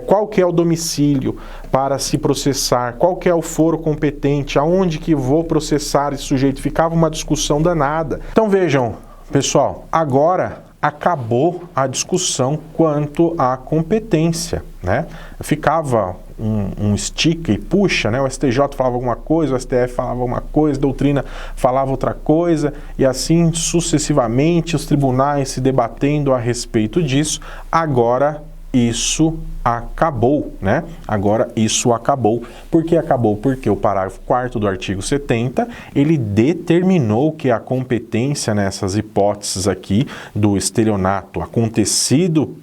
Qual que é o domicílio para se processar, qual que é o foro competente, aonde que vou processar esse sujeito, ficava uma discussão danada. Então vejam, pessoal, agora acabou a discussão quanto à competência, né? Ficava um estica e puxa, né? O STJ falava alguma coisa, o STF falava uma coisa, a doutrina falava outra coisa, e assim sucessivamente os tribunais se debatendo a respeito disso. Agora isso acabou, né? Agora isso acabou. Por que acabou? Porque o parágrafo 4º do artigo 70, ele determinou que a competência nessas hipóteses aqui do estelionato acontecido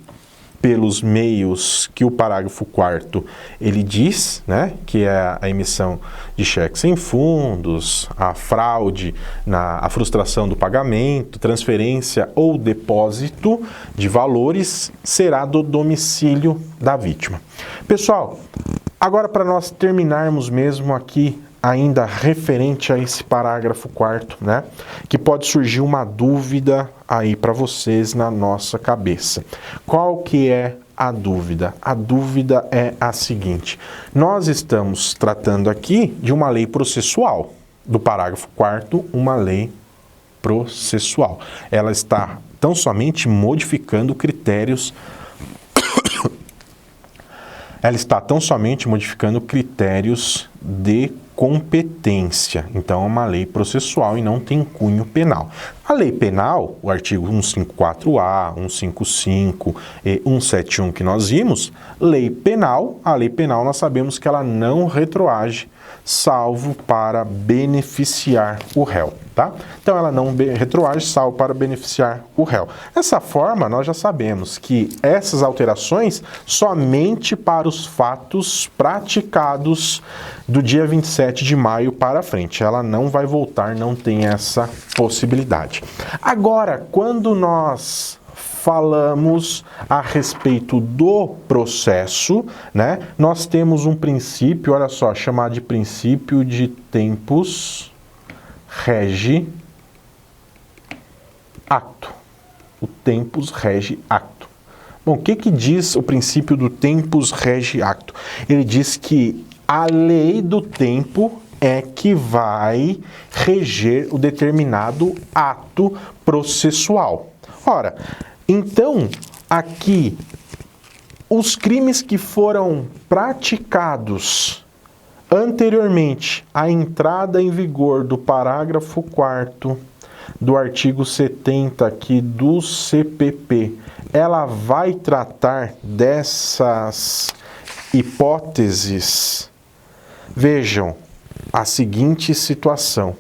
pelos meios que o parágrafo 4º ele diz, né, que é a emissão de cheques sem fundos, a fraude, a frustração do pagamento, transferência ou depósito de valores, será do domicílio da vítima. Pessoal, agora para nós terminarmos mesmo aqui, ainda referente a esse parágrafo 4º, né, que pode surgir uma dúvida aí para vocês na nossa cabeça. Qual que é a dúvida? A dúvida é a seguinte: nós estamos tratando aqui de uma lei processual, do parágrafo 4º, uma lei processual. Ela está tão somente modificando critérios de competência. Então é uma lei processual e não tem cunho penal. A lei penal, o artigo 154A, 155 e 171 que nós vimos, a lei penal nós sabemos que ela não retroage, salvo para beneficiar o réu, tá? Então ela não retroage, salvo para beneficiar o réu. Dessa forma, nós já sabemos que essas alterações somente para os fatos praticados do dia 27 de maio para frente. Ela não vai voltar, não tem essa possibilidade. Agora, quando nós falamos a respeito do processo, né? Nós temos um princípio, olha só, chamado de princípio de tempus rege acto. O tempus rege acto. Bom, o que diz o princípio do tempus rege acto? Ele diz que a lei do tempo é que vai reger o determinado ato processual. Ora, então, aqui, os crimes que foram praticados anteriormente à entrada em vigor do parágrafo 4º do artigo 70 aqui do CPP, ela vai tratar dessas hipóteses. Vejam a seguinte situação.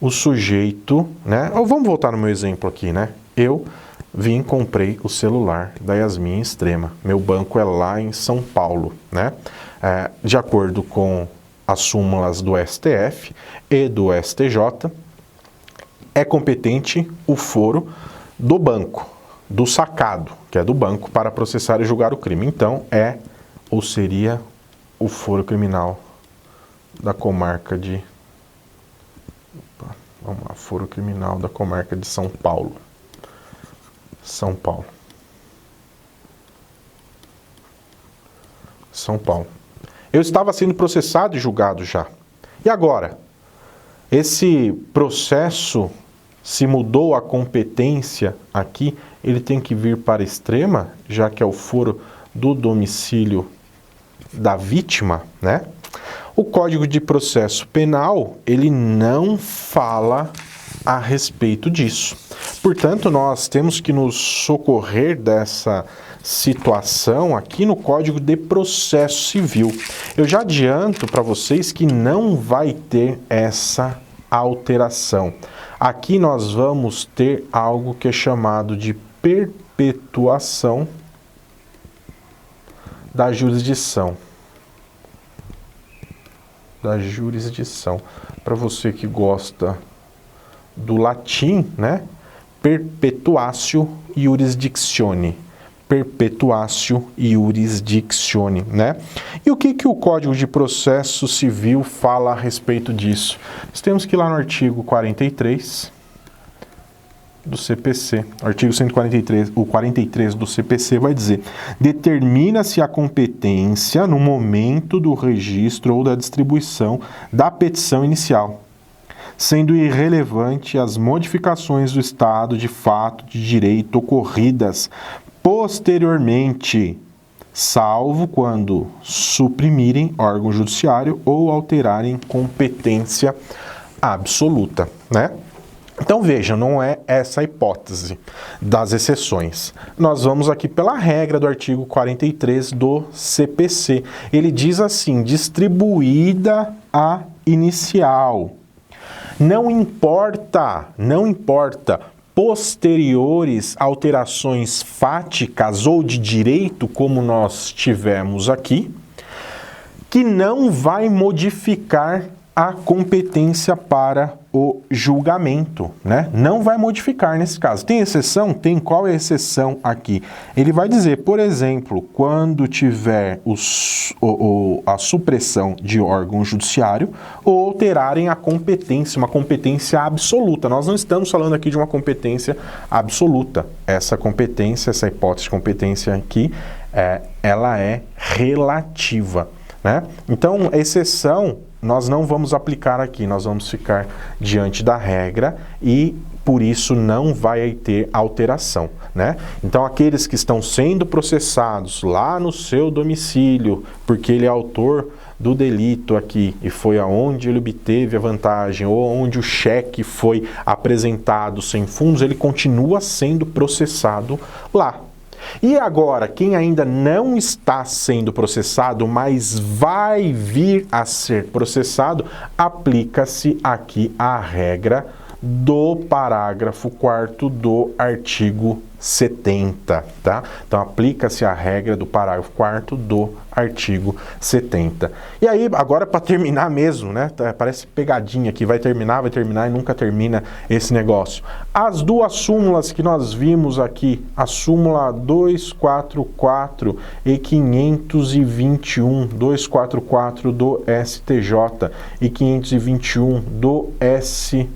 O sujeito, né? Vamos voltar no meu exemplo aqui, né? Eu comprei o celular da Yasmin Extrema. Meu banco é lá em São Paulo, né? De acordo com as súmulas do STF e do STJ, é competente o foro do banco, do sacado, que é do banco, para processar e julgar o crime. Então, ou seria o foro criminal da comarca de... Vamos lá, foro criminal da comarca de São Paulo. São Paulo. Eu estava sendo processado e julgado já. E agora? Esse processo, se mudou a competência aqui, ele tem que vir para a Extrema, já que é o foro do domicílio da vítima, né? O Código de Processo Penal, ele não fala a respeito disso. Portanto, nós temos que nos socorrer dessa situação aqui no Código de Processo Civil. Eu já adianto para vocês que não vai ter essa alteração. Aqui nós vamos ter algo que é chamado de perpetuação da jurisdição. Para você que gosta do latim, né? Perpetuatio iurisdictione. Perpetuatio iurisdictione, né? E o que o Código de Processo Civil fala a respeito disso? Nós temos que ir lá no artigo 43 do CPC, artigo 143, o 43 do CPC vai dizer: determina-se a competência no momento do registro ou da distribuição da petição inicial, sendo irrelevante as modificações do estado de fato de direito ocorridas posteriormente, salvo quando suprimirem órgão judiciário ou alterarem competência absoluta, né? Então veja, não é essa a hipótese das exceções. Nós vamos aqui pela regra do artigo 43 do CPC. Ele diz assim: distribuída a inicial. Não importa posteriores alterações fáticas ou de direito, como nós tivemos aqui, que não vai modificar a competência para o julgamento, né? Não vai modificar nesse caso. Tem exceção? Tem. Qual é a exceção aqui? Ele vai dizer, por exemplo, quando tiver a supressão de órgão judiciário ou alterarem a competência, uma competência absoluta. Nós não estamos falando aqui de uma competência absoluta. Essa competência, essa hipótese de competência aqui, ela é relativa, né? Então, exceção nós não vamos aplicar aqui, nós vamos ficar diante da regra e por isso não vai ter alteração, né? Então, aqueles que estão sendo processados lá no seu domicílio, porque ele é autor do delito aqui e foi aonde ele obteve a vantagem ou onde o cheque foi apresentado sem fundos, ele continua sendo processado lá. E agora, quem ainda não está sendo processado, mas vai vir a ser processado, aplica-se aqui a regra do parágrafo 4º do artigo 70, tá? Então, aplica-se a regra do parágrafo 4º do artigo 70. E aí, agora para terminar mesmo, né? Parece pegadinha aqui, vai terminar e nunca termina esse negócio. As duas súmulas que nós vimos aqui, a súmula 244 e 521, 244 do STJ e 521 do STF.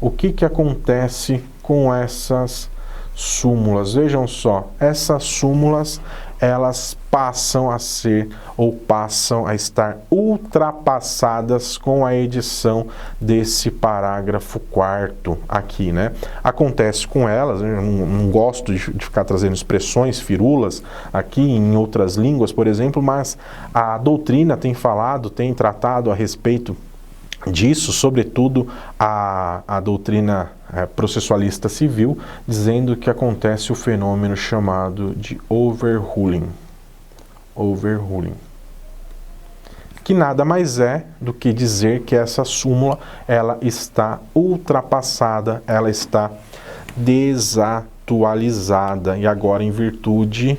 O que acontece com essas súmulas? Vejam só, essas súmulas, elas passam a ser ou passam a estar ultrapassadas com a edição desse parágrafo 4º aqui, né? Acontece com elas, eu não gosto de ficar trazendo expressões, firulas aqui em outras línguas, por exemplo, mas a doutrina tem falado, tem tratado a respeito disso, sobretudo a doutrina processualista civil, dizendo que acontece o fenômeno chamado de overruling. Overruling. Que nada mais é do que dizer que essa súmula ela está ultrapassada, ela está desatualizada e agora em virtude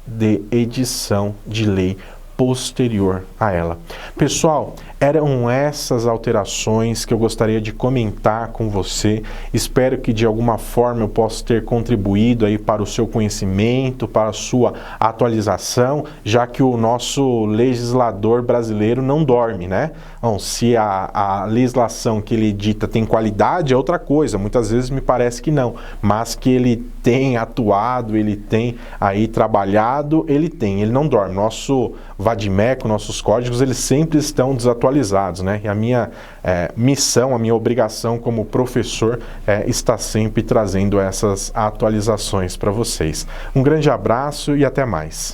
de edição de lei posterior a ela. Pessoal, eram essas alterações que eu gostaria de comentar com você. Espero que de alguma forma eu possa ter contribuído aí para o seu conhecimento, para a sua atualização, já que o nosso legislador brasileiro não dorme, né? Bom, se a legislação que ele edita tem qualidade é outra coisa, muitas vezes me parece que não, mas que ele tem atuado, ele tem aí trabalhado, ele não dorme. Nosso vadimeco, nossos códigos, eles sempre estão desatualizados, né? E a minha missão, a minha obrigação como professor está sempre trazendo essas atualizações para vocês. Um grande abraço e até mais.